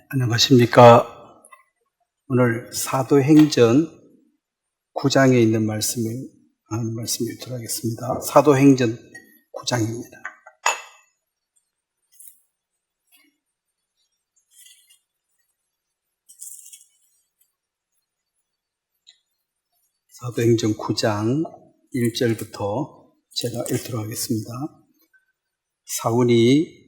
안녕하십니까. 오늘 사도행전 9장에 있는 말씀을 읽도록 하겠습니다. 사도행전 9장입니다. 사도행전 9장 1절부터 제가 읽도록 하겠습니다. 사울이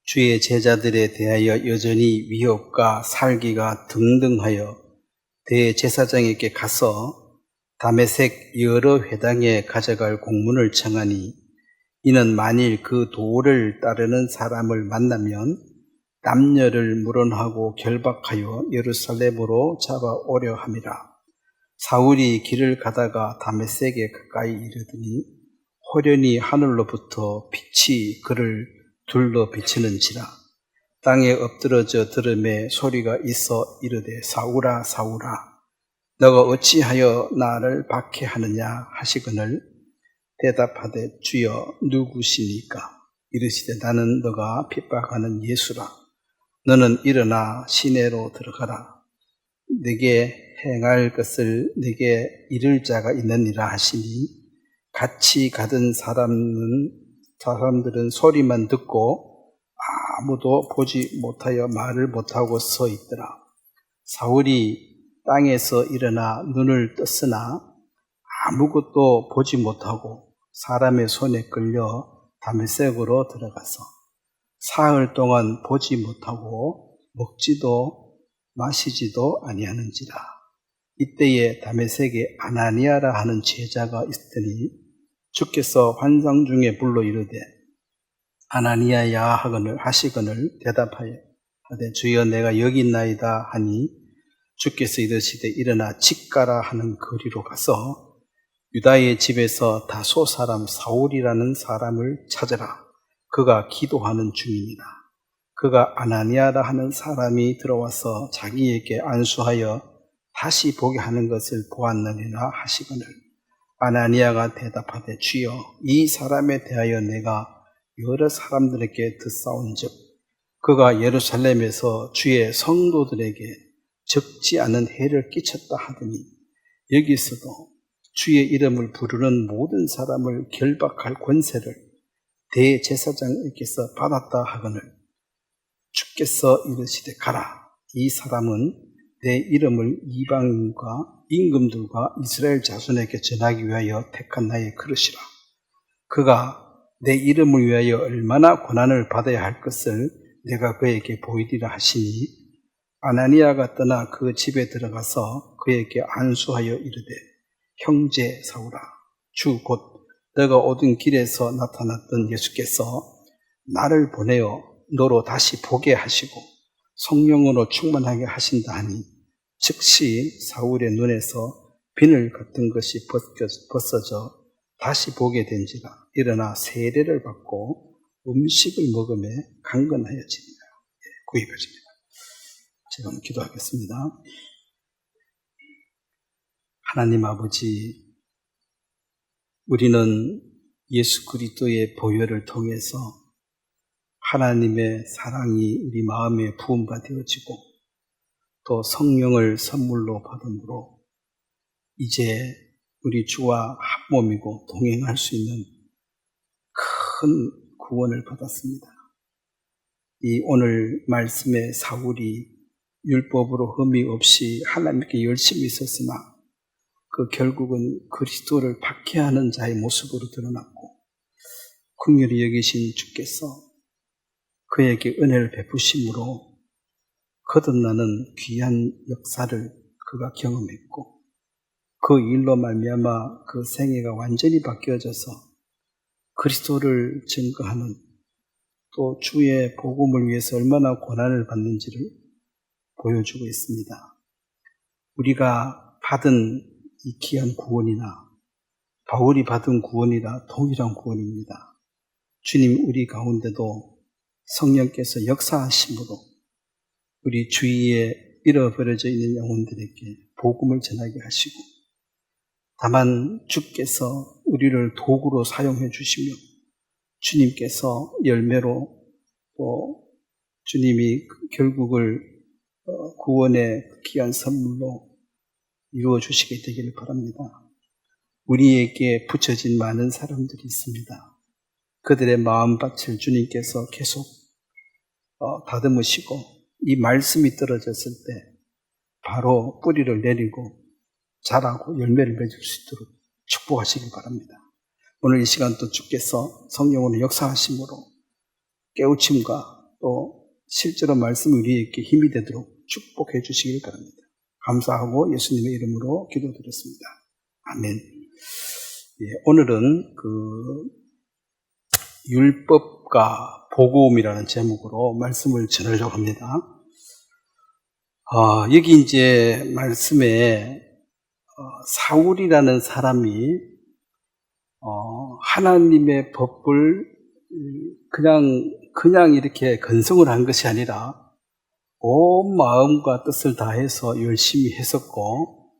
주의 제자들에 대하여 여전히 위협과 살기가 등등하여 대제사장에게 가서 다메섹 여러 회당에 가져갈 공문을 청하니, 이는 만일 그 도를 따르는 사람을 만나면 남녀를 물어하고 결박하여 예루살렘으로 잡아오려 함이라. 사울이 길을 가다가 다메섹에 가까이 이르더니 호련히 하늘로부터 빛이 그를 둘러 비치는지라. 땅에 엎드러져 들음에 소리가 있어 이르되, 사울아 사울아, 너가 어찌하여 나를 박해하느냐 하시거늘, 대답하되, 주여 누구시니까? 이르시되, 나는 너가 핍박하는 예수라. 너는 일어나 시내로 들어가라. 내게 행할 것을 내게 이를 자가 있느니라 하시니, 같이 가던 사람들은 소리만 듣고 아무도 보지 못하여 말을 못하고 서 있더라. 사울이 땅에서 일어나 눈을 떴으나 아무것도 보지 못하고 사람의 손에 끌려 다메섹으로 들어가서 사흘 동안 보지 못하고 먹지도 마시지도 아니하는지라. 이때에 다메섹에 아나니아라 하는 제자가 있더니 주께서 환상 중에 불러 이르되, 아나니아야 하시거늘 대답하여 하되, 주여 내가 여기 있나이다 하니, 주께서 이르시되, 일어나 직가라 하는 거리로 가서 유다의 집에서 다소 사람 사울이라는 사람을 찾으라. 그가 기도하는 중이니라. 그가 아나니아라 하는 사람이 들어와서 자기에게 안수하여 다시 보게 하는 것을 보았느니라 하시거늘, 아나니아가 대답하되, 주여 이 사람에 대하여 내가 여러 사람들에게 듣사온즉 그가 예루살렘에서 주의 성도들에게 적지 않은 해를 끼쳤다 하더니, 여기서도 주의 이름을 부르는 모든 사람을 결박할 권세를 대제사장에게서 받았다 하거늘, 주께서 이르시되 가라. 이 사람은 내 이름을 이방인과 임금들과 이스라엘 자손에게 전하기 위하여 택한 나의 그릇이라. 그가 내 이름을 위하여 얼마나 고난을 받아야 할 것을 내가 그에게 보이리라 하시니, 아나니아가 떠나 그 집에 들어가서 그에게 안수하여 이르되, 형제 사울아, 주 곧 너가 오던 길에서 나타났던 예수께서 나를 보내어 너로 다시 보게 하시고 성령으로 충만하게 하신다 하니, 즉시 사울의 눈에서 비늘 같은 것이 벗어져 다시 보게 된지라. 일어나 세례를 받고 음식을 먹으며 강건하여지니라. 구입하십니다. 제가 기도하겠습니다. 하나님 아버지, 우리는 예수 그리스도의 보혈을 통해서 하나님의 사랑이 우리 마음에 부음바 되어지고 또 성령을 선물로 받음으로 이제 우리 주와 합몸이고 동행할 수 있는 큰 구원을 받았습니다. 이 오늘 말씀의 사울이 율법으로 흠이 없이 하나님께 열심히 있었으나 그 결국은 그리스도를 박해하는 자의 모습으로 드러났고, 긍휼히 여기신 주께서 그에게 은혜를 베푸심으로 거듭나는 귀한 역사를 그가 경험했고, 그 일로 말미암아 그 생애가 완전히 바뀌어져서 그리스도를 증거하는, 또 주의 복음을 위해서 얼마나 고난을 받는지를 보여주고 있습니다. 우리가 받은 이 귀한 구원이나 바울이 받은 구원이나 동일한 구원입니다. 주님, 우리 가운데도 성령께서 역사하심으로 우리 주위에 잃어버려져 있는 영혼들에게 복음을 전하게 하시고, 다만 주께서 우리를 도구로 사용해 주시며 주님께서 열매로 또 주님이 결국을 구원의 귀한 선물로 이루어 주시게 되기를 바랍니다. 우리에게 붙여진 많은 사람들이 있습니다. 그들의 마음밭을 주님께서 계속 다듬으시고 이 말씀이 떨어졌을 때 바로 뿌리를 내리고 자라고 열매를 맺을 수 있도록 축복하시길 바랍니다. 오늘 이 시간 또 주께서 성령으로 역사하심으로 깨우침과 또 실제로 말씀이 우리에게 힘이 되도록 축복해 주시길 바랍니다. 감사하고 예수님의 이름으로 기도드렸습니다. 아멘. 예, 오늘은 율법과 복음이라는 제목으로 말씀을 전하려고 합니다. 여기 이제 말씀에 사울이라는 사람이 하나님의 법을 그냥 이렇게 건성을 한 것이 아니라 온 마음과 뜻을 다해서 열심히 했었고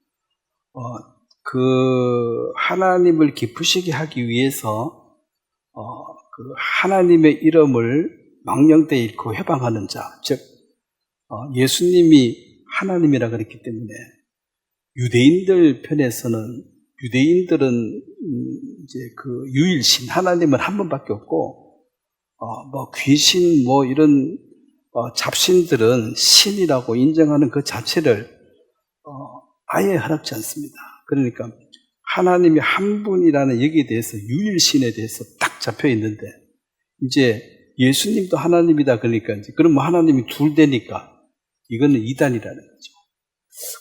하나님을 기쁘시게 하기 위해서 하나님의 이름을 망령되이 잃고 해방하는 자, 즉 예수님이 하나님이라 그랬기 때문에 유대인들 편에서는 유대인들은 이제 유일신 하나님은 한 분밖에 없고 귀신 이런 잡신들은 신이라고 인정하는 그 자체를 아예 허락지 않습니다. 그러니까 하나님이 한 분이라는 여기에 대해서 유일신에 대해서 딱 잡혀 있는데 이제 예수님도 하나님이다 그러니까 이제 그럼 하나님이 둘 되니까 이거는 이단이라는 거죠.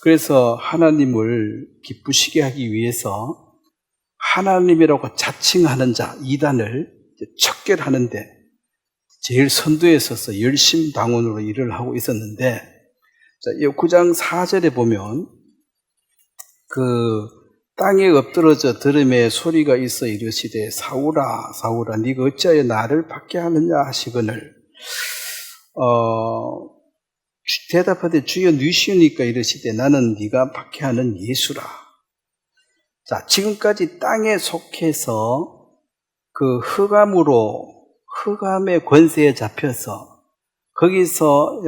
그래서 하나님을 기쁘시게 하기 위해서 하나님이라고 자칭하는 자 이단을 척결하는데 제일 선두에 서서 열심당원으로 일을 하고 있었는데 이 9장 4절에 보면 땅에 엎드러져 들음에 소리가 있어 이르시되 사울아 사울아 네가 어찌하여 나를 박해하느냐 하시거늘 대답하되 주여 누시니까 이르시되 나는 네가 박해하는 예수라. 자, 지금까지 땅에 속해서 흑암의 권세에 잡혀서 거기서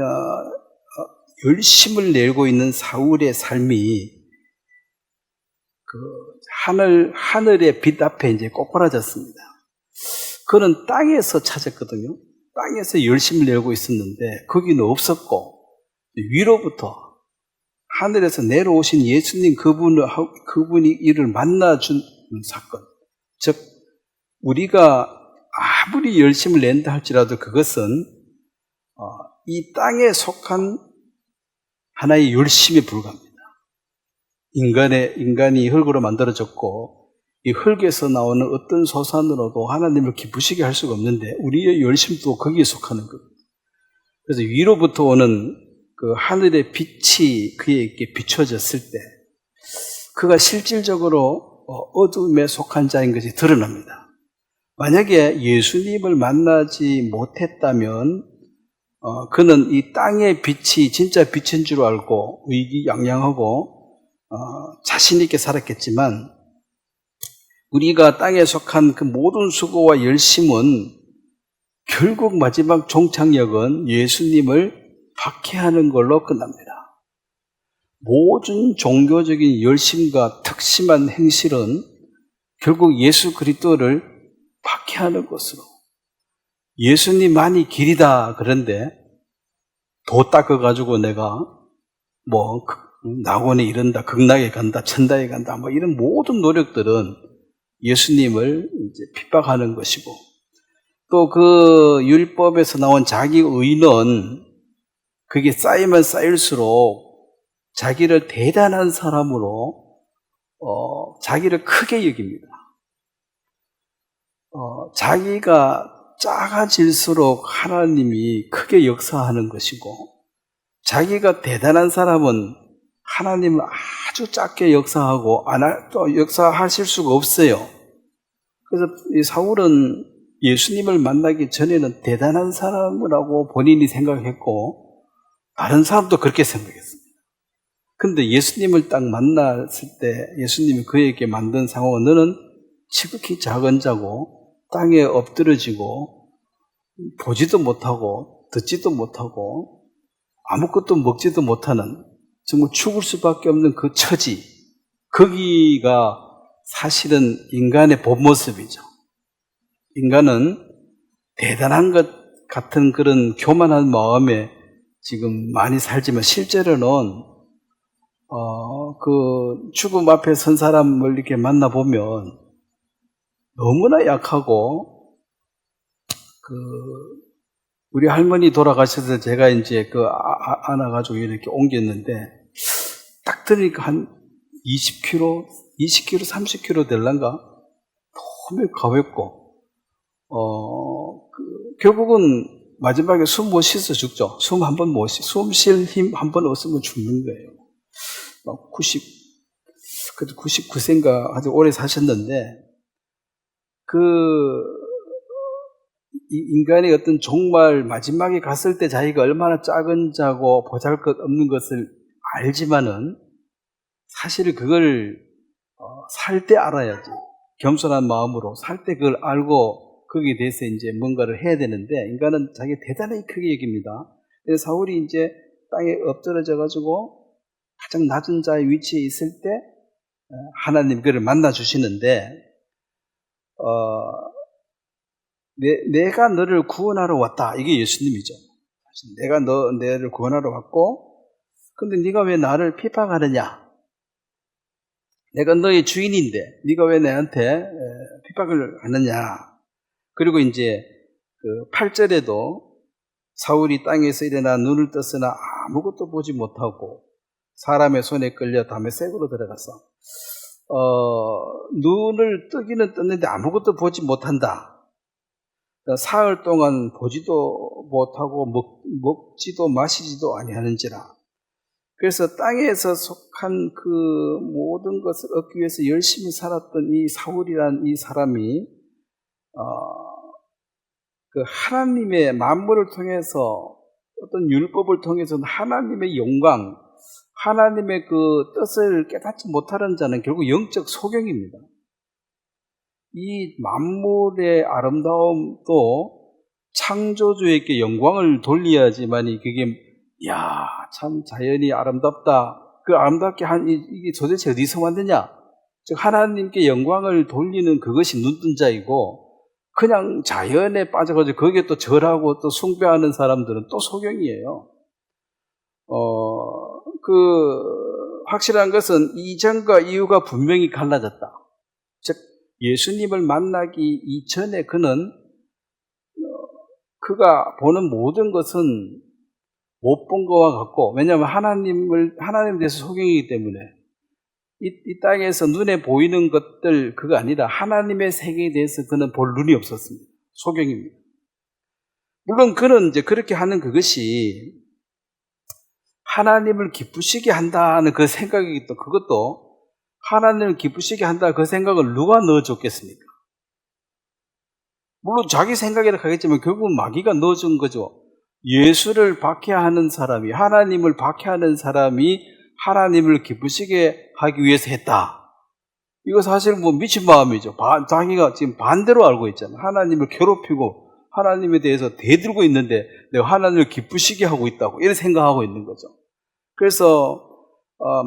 열심을 내고 있는 사울의 삶이 하늘의 빛 앞에 이제 꼬꾸라졌습니다. 그는 땅에서 찾았거든요. 땅에서 열심을 내고 있었는데 거기는 없었고 위로부터 하늘에서 내려오신 예수님 그분이 이를 만나준 사건. 즉 우리가 아무리 열심을 낸다 할지라도 그것은 이 땅에 속한 하나의 열심에 불과합니다. 인간이 흙으로 만들어졌고 이 흙에서 나오는 어떤 소산으로도 하나님을 기쁘시게 할 수가 없는데 우리의 열심도 거기에 속하는 겁니다. 그래서 위로부터 오는 하늘의 빛이 그에게 비춰졌을 때 그가 실질적으로 어둠에 속한 자인 것이 드러납니다. 만약에 예수님을 만나지 못했다면 그는 이 땅의 빛이 진짜 빛인 줄 알고 의기양양하고 자신 있게 살았겠지만 우리가 땅에 속한 그 모든 수고와 열심은 결국 마지막 종착역은 예수님을 박해하는 걸로 끝납니다. 모든 종교적인 열심과 특심한 행실은 결국 예수 그리스도를 박해하는 것으로 예수님만이 길이다 그런데 도 닦아가지고 내가 낙원에 이른다, 극락에 간다, 천당에 간다 이런 모든 노력들은 예수님을 이제 핍박하는 것이고 또 율법에서 나온 자기 의는 그게 쌓이면 쌓일수록 자기를 대단한 사람으로 자기를 크게 여깁니다. 자기가 작아질수록 하나님이 크게 역사하는 것이고 자기가 대단한 사람은 하나님을 아주 작게 역사하고 또 역사하실 수가 없어요. 그래서 이 사울은 예수님을 만나기 전에는 대단한 사람이라고 본인이 생각했고 다른 사람도 그렇게 생각했습니다. 근데 예수님을 딱 만났을 때 예수님이 그에게 만든 상황은 너는 지극히 작은 자고 땅에 엎드러지고 보지도 못하고 듣지도 못하고 아무것도 먹지도 못하는 정말 죽을 수밖에 없는 그 처지, 거기가 사실은 인간의 본 모습이죠. 인간은 대단한 것 같은 그런 교만한 마음에 지금 많이 살지만 실제로는 그 죽음 앞에 선 사람을 이렇게 만나보면 너무나 약하고, 우리 할머니 돌아가셔서 제가 이제 안아가지고 이렇게 옮겼는데, 딱 들으니까 한 20kg, 30kg 될란가? 너무 가볍고, 결국은 마지막에 숨 못 쉬어서 죽죠. 숨 쉴 힘 한 번 없으면 죽는 거예요. 99세인가 아주 오래 사셨는데, 이 인간의 어떤 종말 마지막에 갔을 때 자기가 얼마나 작은 자고 보잘것없는 것을 알지만은 사실 그걸 살 때 알아야지. 겸손한 마음으로 살 때 그걸 알고 거기에 대해서 이제 뭔가를 해야 되는데, 인간은 자기 대단히 크게 여깁니다. 그래서 사울이 이제 땅에 엎드러져 가지고 가장 낮은 자의 위치에 있을 때 하나님 그를 만나 주시는데, 내가 너를 구원하러 왔다. 이게 예수님이죠. 내가 너를 구원하러 왔고, 근데 네가 왜 나를 핍박하느냐? 내가 너의 주인인데 네가 왜 나한테 핍박을 하느냐? 그리고 이제 8절에도 사울이 땅에서 일어나 눈을 떴으나 아무것도 보지 못하고 사람의 손에 끌려 다메섹으로 들어가서 눈을 뜨기는 떴는데 아무것도 보지 못한다. 사흘 동안 보지도 못하고 먹지도 마시지도 아니하는지라. 그래서 땅에서 속한 그 모든 것을 얻기 위해서 열심히 살았던 이 사울이라는 이 사람이 그 하나님의 만물을 통해서 어떤 율법을 통해서 하나님의 영광, 하나님의 그 뜻을 깨닫지 못하는 자는 결국 영적 소경입니다. 이 만물의 아름다움도 창조주에게 영광을 돌려야지만이 그게 참 자연이 아름답다. 그 아름답게 이게 도대체 어디서 만드냐? 즉 하나님께 영광을 돌리는 그것이 눈뜬 자이고, 그냥 자연에 빠져가지고 거기에 또 절하고 또 숭배하는 사람들은 또 소경이에요. 확실한 것은 이전과 이후가 분명히 갈라졌다. 즉 예수님을 만나기 이전에 그가 보는 모든 것은 못 본 것과 같고, 왜냐하면 하나님에 대해서 소경이기 때문에 이 땅에서 눈에 보이는 것들 그거 아니라 하나님의 세계에 대해서 그는 볼 눈이 없었습니다. 소경입니다. 물론 그는 이제 그렇게 하는 그것이 하나님을 기쁘시게 한다는 그 생각이 또 그것도 하나님을 기쁘시게 한다 그 생각을 누가 넣어줬겠습니까? 물론 자기 생각이라 하겠지만 결국은 마귀가 넣어준 거죠. 예수를 박해하는 사람이, 하나님을 박해하는 사람이 하나님을 기쁘시게 하기 위해서 했다. 이거 사실 미친 마음이죠. 자기가 지금 반대로 알고 있잖아요. 하나님을 괴롭히고 하나님에 대해서 대들고 있는데 내가 하나님을 기쁘시게 하고 있다고 이렇게 생각하고 있는 거죠. 그래서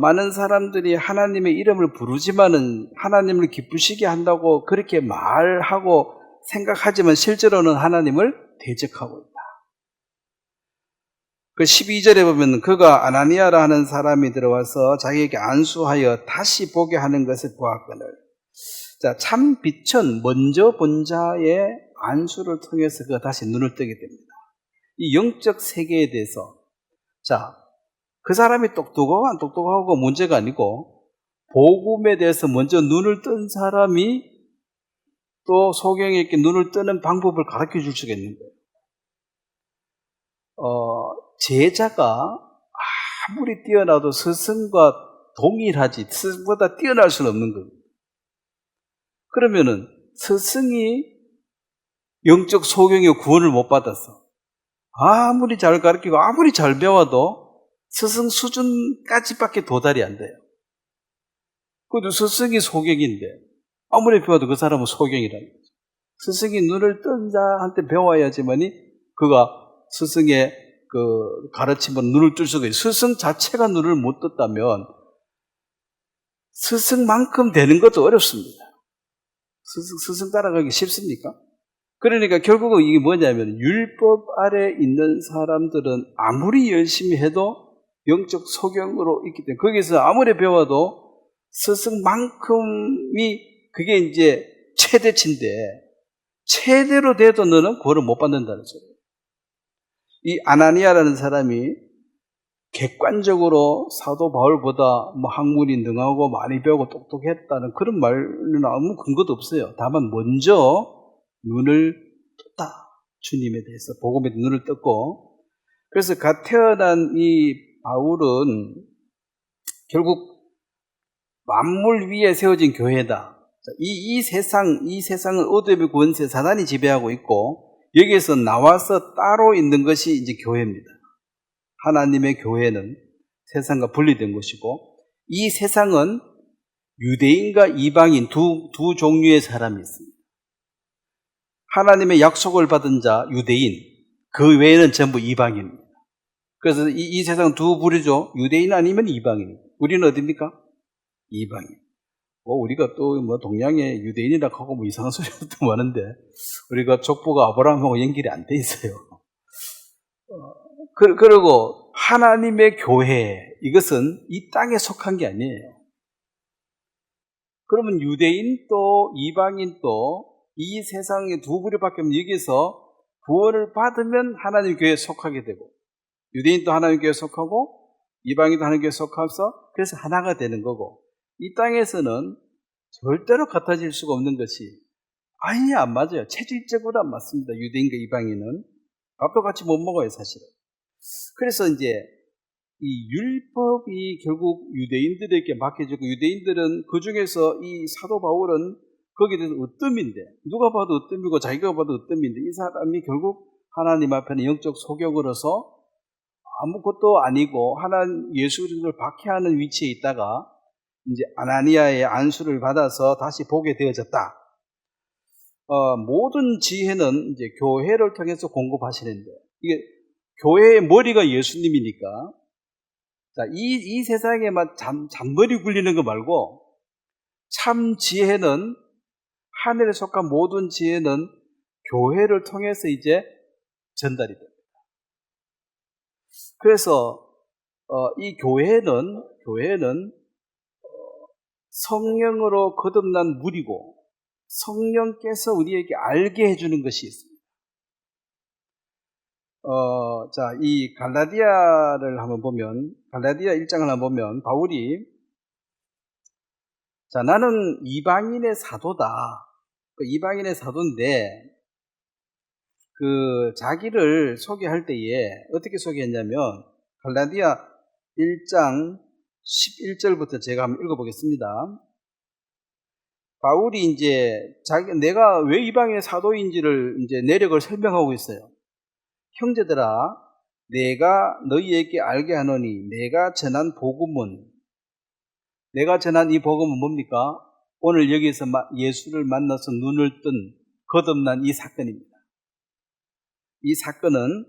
많은 사람들이 하나님의 이름을 부르지만은 하나님을 기쁘시게 한다고 그렇게 말하고 생각하지만 실제로는 하나님을 대적하고 있다. 그 12절에 보면 그가 아나니아라 하는 사람이 들어와서 자기에게 안수하여 다시 보게 하는 것을 보았거늘. 자, 참 빛은 먼저 본 자의 안수를 통해서 그가 다시 눈을 뜨게 됩니다. 이 영적 세계에 대해서, 자, 그 사람이 똑똑하고 안 똑똑하고 문제가 아니고 복음에 대해서 먼저 눈을 뜬 사람이 또 소경에게 눈을 뜨는 방법을 가르쳐 줄 수가 있는 거예요. 제자가 아무리 뛰어나도 스승과 동일하지 스승보다 뛰어날 수는 없는 겁니다. 그러면은 스승이 영적 소경의 구원을 못 받았어. 아무리 잘 가르치고 아무리 잘 배워도 스승 수준까지밖에 도달이 안 돼요. 그래도 스승이 소경인데 아무리 배워도 그 사람은 소경이라는 거죠. 스승이 눈을 뜬 자한테 배워야지만이 그가 스승의 그 가르침으로 눈을 뜰 수가 있어요. 스승 자체가 눈을 못 떴다면 스승만큼 되는 것도 어렵습니다. 스승 따라가기 쉽습니까? 그러니까 결국은 이게 뭐냐면 율법 아래 있는 사람들은 아무리 열심히 해도 영적 소경으로 있기 때문에 거기서 아무리 배워도 스승만큼이 그게 이제 최대치인데 최대로 돼도 너는 구원을 못 받는다는 소리예요. 이 아나니아라는 사람이 객관적으로 사도 바울보다 뭐 학문이 능하고 많이 배우고 똑똑했다는 그런 말은 아무 근거도 없어요. 다만 먼저 눈을 떴다. 주님에 대해서 복음에 눈을 떴고, 그래서 갓 태어난 이 바울은 결국 만물 위에 세워진 교회다. 이 세상은 어둠의 권세 사단이 지배하고 있고 여기에서 나와서 따로 있는 것이 이제 교회입니다. 하나님의 교회는 세상과 분리된 것이고 이 세상은 유대인과 이방인 두 종류의 사람이 있습니다. 하나님의 약속을 받은 자 유대인, 그 외에는 전부 이방인입니다. 그래서 이 세상 두 부류죠. 유대인 아니면 이방인. 우리는 어디입니까? 이방인. 우리가 또 뭐 동양의 유대인이라 하고 뭐 이상한 소리도 많은데 우리가 족보가 아브라함하고 연결이 안 돼 있어요. 그리고 하나님의 교회, 이것은 이 땅에 속한 게 아니에요. 그러면 유대인 또 이방인 또 이 세상의 두 부류밖에 없는 여기서 구원을 받으면 하나님 교회에 속하게 되고 유대인도 하나님 교회에 속하고 이방인도 하나님 교회에 속해서 그래서 하나가 되는 거고 이 땅에서는 절대로 같아질 수가 없는 것이 아예 안 맞아요. 체질적으로 안 맞습니다. 유대인과 이방인은 밥도 같이 못 먹어요, 사실은. 그래서 이제 이 율법이 결국 유대인들에게 맡겨지고 유대인들은 그 중에서 이 사도 바울은 거기에 대해서 으뜸인데 누가 봐도 으뜸이고 자기가 봐도 으뜸인데 이 사람이 결국 하나님 앞에는 영적 소경으로서 아무것도 아니고 하나님 예수 그리스도를 박해하는 위치에 있다가 이제 아나니아의 안수를 받아서 다시 보게 되어졌다. 모든 지혜는 이제 교회를 통해서 공급하시는데 이게 교회의 머리가 예수님이니까 자, 이 세상에 막 잔머리 굴리는 거 말고 참 지혜는 하늘에 속한 모든 지혜는 교회를 통해서 이제 전달이 됩니다. 그래서 이 교회는 성령으로 거듭난 물이고 성령께서 우리에게 알게 해주는 것이 있습니다. 자, 이 갈라디아를 한번 보면 갈라디아 1장을 한번 보면 바울이 자, 나는 이방인의 사도다. 이방인의 사도인데 그 자기를 소개할 때에 어떻게 소개했냐면 갈라디아 1장 11절부터 제가 한번 읽어보겠습니다. 바울이 이제 내가 왜 이방인의 사도인지를 이제 내력을 설명하고 있어요. 형제들아, 내가 너희에게 알게 하노니 내가 전한 이 복음은 뭡니까? 오늘 여기서 예수를 만나서 눈을 뜬 거듭난 이 사건입니다. 이 사건은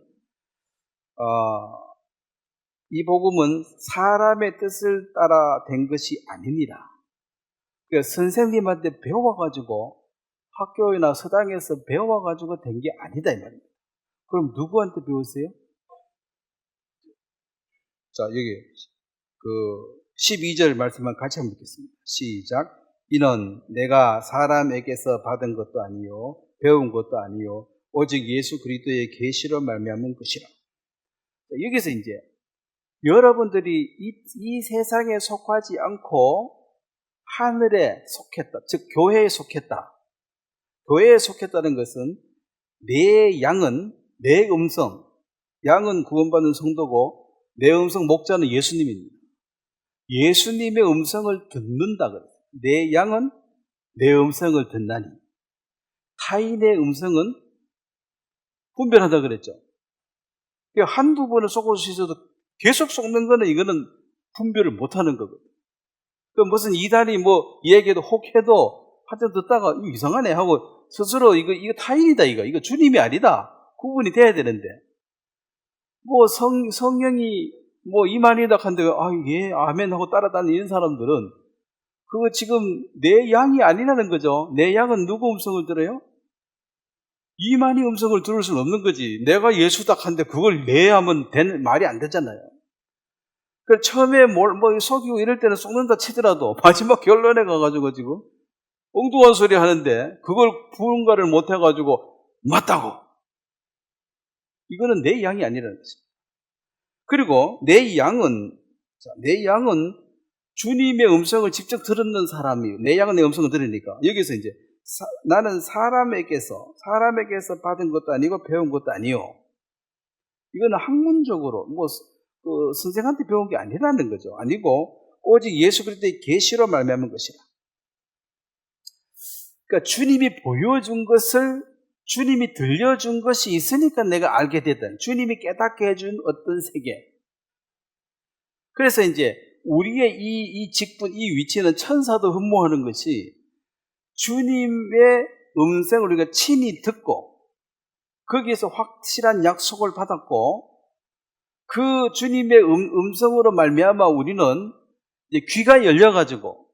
이 복음은 사람의 뜻을 따라 된 것이 아닙니다. 그러니까 선생님한테 배워가지고 학교나 서당에서 배워가지고 된 게 아니다 이 말입니다. 그럼 누구한테 배웠어요? 자, 여기 그 12절 말씀만 같이 한번 읽겠습니다. 시작. 이는 내가 사람에게서 받은 것도 아니요 배운 것도 아니요 오직 예수 그리스도의 계시로 말미암은 것이라. 여기서 이제 여러분들이 이 세상에 속하지 않고 하늘에 속했다, 즉 교회에 속했다. 교회에 속했다는 것은 내 양은 구원받는 성도고 내 음성 목자는 예수님입니다. 예수님의 음성을 듣는다 그래요. 내 양은 내 음성을 듣나니 타인의 음성은 분별한다 그랬죠. 한두 번을 속을 수 있어도 계속 속는 거는 이거는 분별을 못하는 거거든요. 무슨 이단이 뭐 얘기해도 혹해도 하여튼 듣다가 이상하네 하고 스스로 이거 타인이다 이거 주님이 아니다 구분이 돼야 되는데 뭐 성령이 뭐 이만이다 한데 예 아멘 하고 따라다니는 사람들은 그거 지금 내 양이 아니라는 거죠. 내 양은 누구 음성을 들어요? 이만희 음성을 들을 수는 없는 거지. 내가 예수다 한데 그걸 내 하면 되는 말이 안 되잖아요. 그 처음에 뭐 속이고 이럴 때는 속는다 치더라도 마지막 결론에 가가지고 지금 엉뚱한 소리 하는데 그걸 부응가를 못 해가지고 맞다고. 이거는 내 양이 아니라는 거죠. 그리고 내 양은 주님의 음성을 직접 들었는 사람이에요. 내 양은 내 음성을 들으니까. 여기서 이제 나는 사람에게서 받은 것도 아니고 배운 것도 아니요. 이거는 학문적으로 선생한테 배운 게 아니라는 거죠. 아니고 오직 예수 그리스도의 계시로 말미암은 것이라. 그러니까 주님이 보여준 것을 주님이 들려준 것이 있으니까 내가 알게 되던 주님이 깨닫게 해준 어떤 세계. 그래서 이제 우리의 이 직분, 이 위치는 천사도 흠모하는 것이 주님의 음성을 우리가 친히 듣고 거기에서 확실한 약속을 받았고 그 주님의 음성으로 말미암아 우리는 이제 귀가 열려가지고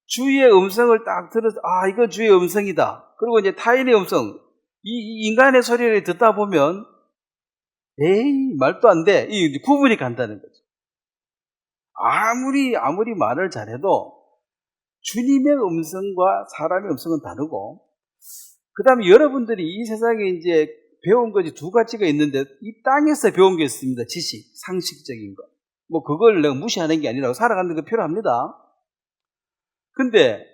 주의 음성을 딱 들어서 이거 주의 음성이다. 그리고 이제 타인의 음성, 이 인간의 소리를 듣다 보면 에이 말도 안 돼. 이 구분이 간다는 거죠. 아무리 말을 잘해도 주님의 음성과 사람의 음성은 다르고 그 다음에 여러분들이 이 세상에 이제 배운 것이 두 가지가 있는데 이 땅에서 배운 게 있습니다. 지식, 상식적인 것. 뭐 그걸 내가 무시하는 게 아니라 살아가는 게 필요합니다. 근데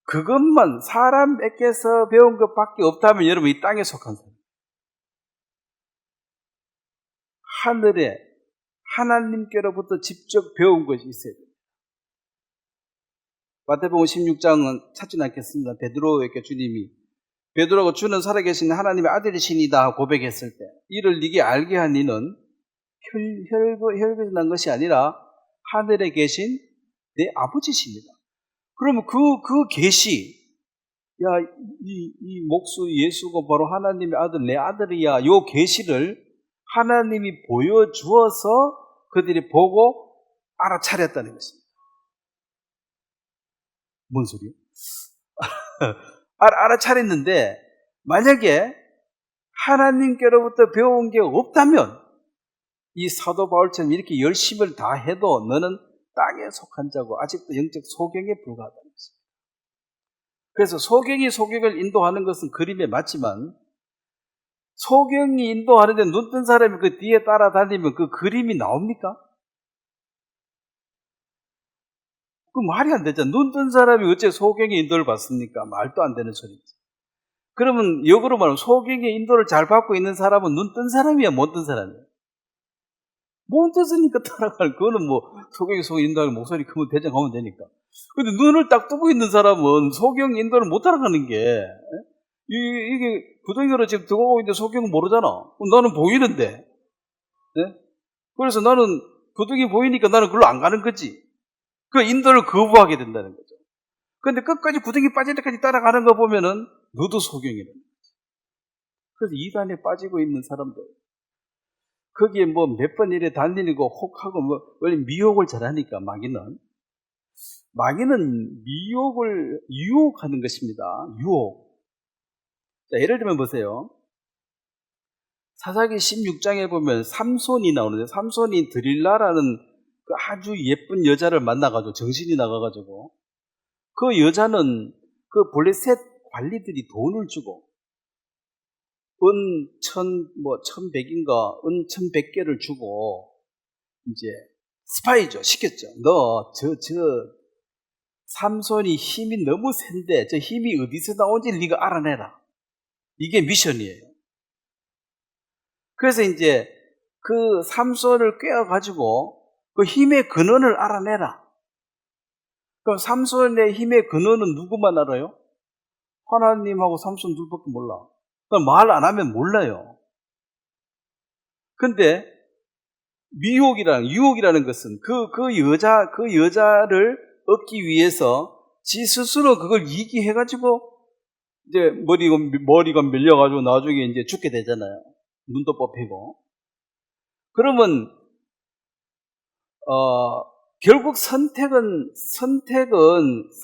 그것만 사람에게서 배운 것밖에 없다면 여러분 이 땅에 속한 사람. 하늘에 하나님께로부터 직접 배운 것이 있어야 돼요. 마태복음 16장은 찾진 않겠습니다. 베드로에게 주님이 베드로가 주는 살아계신 하나님의 아들이시니다 고백했을 때 이를 네게 알게 한 이는 혈에서 난 것이 아니라 하늘에 계신 내 아버지십니다. 그러면 그 계시 이 목수 예수가 바로 하나님의 아들 내 아들이야 요 계시를 하나님이 보여주어서 그들이 보고 알아차렸다는 것입니다. 뭔 소리요? 알아차렸는데 만약에 하나님께로부터 배운 게 없다면 이 사도 바울처럼 이렇게 열심을 다 해도 너는 땅에 속한 자고 아직도 영적 소경에 불과하다는 것입니다. 그래서 소경이 소경을 인도하는 것은 그림에 맞지만 소경이 인도하는데 눈 뜬 사람이 그 뒤에 따라다니면 그 그림이 나옵니까? 그 말이 안 되잖아. 눈 뜬 사람이 어째 소경의 인도를 받습니까? 말도 안 되는 소리지. 그러면 역으로 말하면 소경의 인도를 잘 받고 있는 사람은 눈 뜬 사람이야, 못 뜬 사람이야? 못 떴으니까 따라갈 그거는 소경이 인도하는 목소리 크면 대장하면 되니까. 근데 눈을 딱 뜨고 있는 사람은 소경 인도를 못 따라가는 게 이게 구덩이로 지금 들어가고 있는데 소경은 모르잖아. 나는 보이는데. 네? 그래서 나는 구덩이 보이니까 나는 그걸로 안 가는 거지. 그 인도를 거부하게 된다는 거죠. 그런데 끝까지 구덩이 빠질 때까지 따라가는 거 보면은 너도 소경이라는 거지. 그래서 이단에 빠지고 있는 사람들. 거기에 몇 번 이래 달리고 혹하고 원래 미혹을 잘하니까 마귀는 미혹을 유혹하는 것입니다. 유혹. 자, 예를 들면 보세요. 사사기 16장에 보면 삼손이 나오는데 삼손이 드릴라라는 그 아주 예쁜 여자를 만나가지고 정신이 나가가지고 그 여자는 그 블레셋 관리들이 돈을 주고 은 1100인가 은 1100개를 주고 이제 스파이죠. 시켰죠. 너 삼손이 힘이 너무 센데 저 힘이 어디서 나온지 네가 알아내라. 이게 미션이에요. 그래서 이제 그 삼손을 꿰어가지고 그 힘의 근원을 알아내라. 그럼 삼손의 힘의 근원은 누구만 알아요? 하나님하고 삼손 둘밖에 몰라. 말 안 하면 몰라요. 근데 유혹이라는 것은 그 여자를 얻기 위해서 지 스스로 그걸 이기해가지고 이제 머리가 밀려가지고 나중에 이제 죽게 되잖아요. 눈도 뽑히고. 그러면 결국 선택은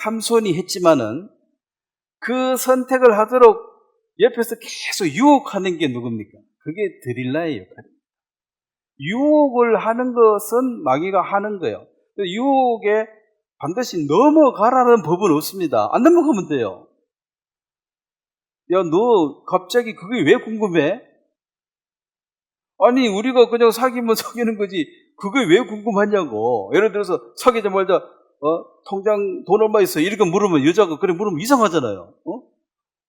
삼손이 했지만은 그 선택을 하도록 옆에서 계속 유혹하는 게 누굽니까? 그게 드릴라의 역할입니다. 유혹을 하는 것은 마귀가 하는 거예요. 유혹에 반드시 넘어가라는 법은 없습니다. 안 넘어가면 돼요. 야, 너 갑자기 그게 왜 궁금해? 아니, 우리가 그냥 사귀면 사귀는 거지 그게 왜 궁금하냐고. 예를 들어서 사귀자마자 통장 돈 얼마 있어? 이렇게 물으면, 여자가 그래 물으면 이상하잖아요.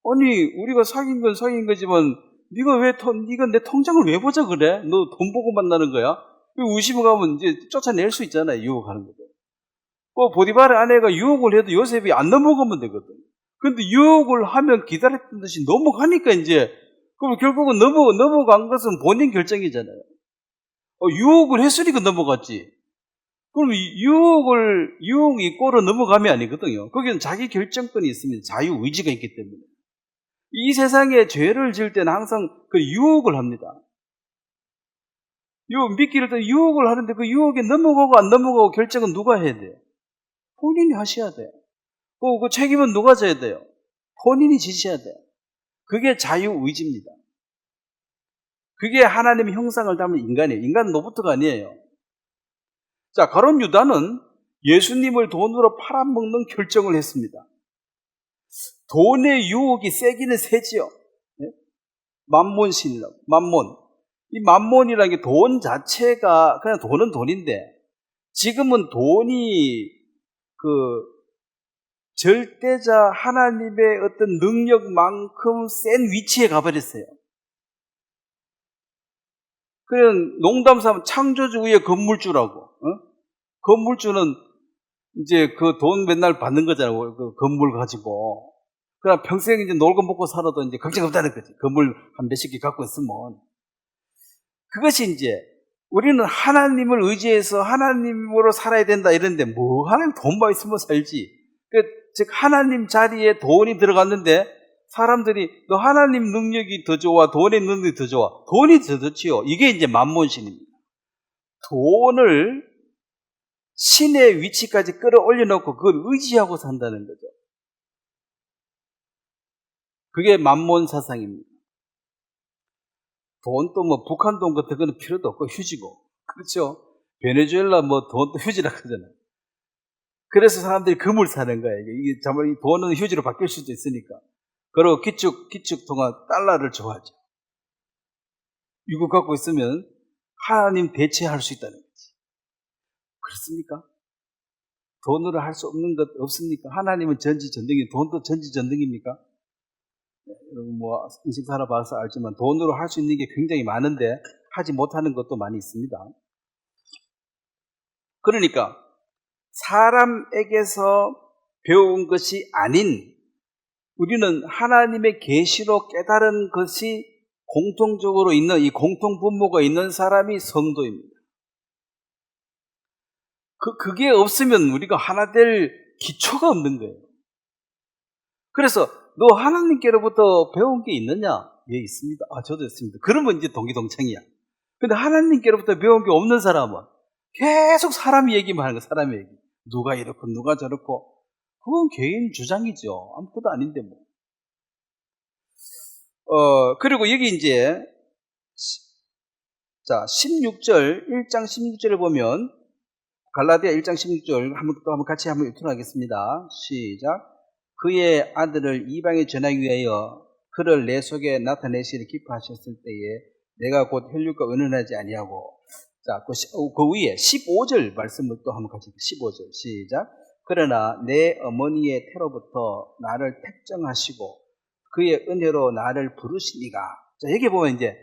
아니, 우리가 사귄 건 사귄 거지만 네가 내 통장을 왜 보자 그래? 너 돈 보고 만나는 거야? 의심을 가면 이제 쫓아낼 수 있잖아요. 유혹하는 거죠. 보디발의 아내가 유혹을 해도 요셉이 안 넘어가면 되거든. 근데 유혹을 하면 기다렸던 듯이 넘어가니까 이제, 그럼 결국은 넘어간 것은 본인 결정이잖아요. 유혹을 했으니까 넘어갔지. 그럼 유혹이 꼬로 넘어감이 아니거든요. 거기는 자기 결정권이 있습니다. 자유의지가 있기 때문에. 이 세상에 죄를 지을 때는 항상 그 유혹을 합니다. 미끼를 또 유혹을 하는데 그 유혹에 넘어가고 안 넘어가고 결정은 누가 해야 돼요? 본인이 하셔야 돼요. 그 책임은 누가 져야 돼요? 본인이 지셔야 돼요. 그게 자유의지입니다. 그게 하나님의 형상을 담은 인간이에요. 인간은 로봇가 아니에요. 자, 가룟 유다는 예수님을 돈으로 팔아먹는 결정을 했습니다. 돈의 유혹이 세기는 세지요. 네? 만몬신이라고. 만몬. 이 만몬이라는 게 돈 자체가, 그냥 돈은 돈인데, 지금은 돈이 절대자 하나님의 어떤 능력만큼 센 위치에 가버렸어요. 그냥 농담 삼아 창조주 위에 건물주라고. 건물주는 이제 그 돈 맨날 받는 거잖아요. 그 건물 가지고. 그냥 평생 이제 놀고 먹고 살아도 이제 걱정 없다는 거지. 건물 한 몇십 개 갖고 있으면. 그것이 이제 우리는 하나님을 의지해서 하나님으로 살아야 된다 이런데 하나님 돈만 있으면 살지. 즉 하나님 자리에 돈이 들어갔는데 사람들이 너 하나님 능력이 더 좋아, 돈의 능력이 더 좋아. 돈이 더 좋지요. 이게 이제 만몬신입니다. 돈을 신의 위치까지 끌어올려놓고 그걸 의지하고 산다는 거죠. 그게 만몬 사상입니다. 돈도 북한 돈 같은 거는 필요도 없고 휴지고. 그렇죠? 베네수엘라 돈도 휴지라 하잖아요. 그래서 사람들이 금을 사는 거예요. 이게 정말 돈은 휴지로 바뀔 수도 있으니까. 그리고 기축 통화 달러를 좋아하죠. 이거 갖고 있으면 하나님 대체할 수 있다는 거지. 그렇습니까? 돈으로 할 수 없는 것 없습니까? 하나님은 전지전능이, 돈도 전지전능입니까? 여러분 인생 살아봐서 알지만 돈으로 할 수 있는 게 굉장히 많은데 하지 못하는 것도 많이 있습니다. 그러니까 사람에게서 배운 것이 아닌 우리는 하나님의 계시로 깨달은 것이 공통적으로 있는 이 공통 분모가 있는 사람이 성도입니다. 그게 없으면 우리가 하나 될 기초가 없는 거예요. 그래서 너 하나님께로부터 배운 게 있느냐? 예, 있습니다. 저도 있습니다. 그러면 이제 동기동창이야. 근데 하나님께로부터 배운 게 없는 사람은 계속 사람 얘기만 하는 거야. 사람 얘기. 누가 이렇고 누가 저렇고. 그건 개인 주장이죠. 아무것도 아닌데 뭐. 그리고 여기 이제 16절 1장 16절을 보면 갈라디아 1장 16절 한번 같이 읽도록하겠습니다. 시작. 그의 아들을 이방에 전하기 위하여 그를 내 속에 나타내시기를 기뻐하셨을 때에 내가 곧 혈육과 의논하지 아니하고. 자, 그 위에 15절 말씀을 또 한번 같이 15절 시작. 그러나 내 어머니의 태로부터 나를 택정하시고 그의 은혜로 나를 부르시니가. 자, 여기 보면 이제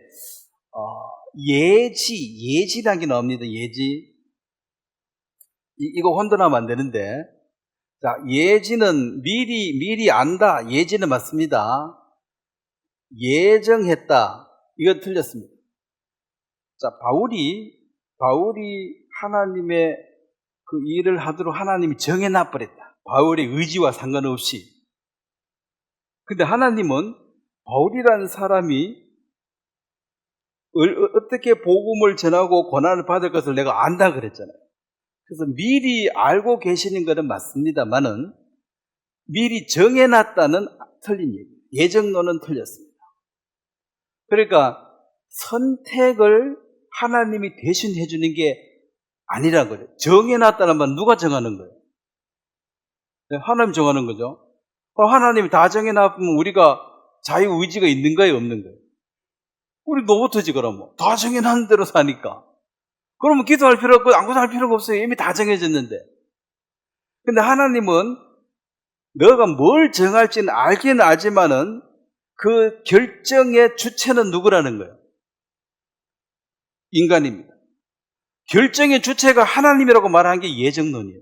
예지라는 게 나옵니다. 예지. 이거 혼돈하면 안 되는데. 자, 예지는 미리 안다. 예지는 맞습니다. 예정했다. 이건 틀렸습니다. 자, 바울이 하나님의 그 일을 하도록 하나님이 정해놔 버렸다. 바울의 의지와 상관없이. 근데 하나님은 바울이라는 사람이 어떻게 복음을 전하고 고난을 받을 것을 내가 안다 그랬잖아요. 그래서 미리 알고 계시는 것은 맞습니다만은 미리 정해놨다는 틀린 얘기예요. 예정론은 틀렸습니다. 그러니까 선택을 하나님이 대신 해주는 게 아니란 거죠. 정해놨다는 말 누가 정하는 거예요? 하나님 정하는 거죠. 하나님이 다 정해놨으면 우리가 자유의지가 있는 거예요, 없는 거예요? 우리 노버트지 그러면. 다 정해놨는 대로 사니까. 그러면 기도할 필요 없고 아무것도 할 필요가 없어요. 이미 다 정해졌는데. 근데 하나님은 너가 뭘 정할지는 알기는 알지만은 그 결정의 주체는 누구라는 거예요? 인간입니다. 결정의 주체가 하나님이라고 말하는 게 예정론이에요.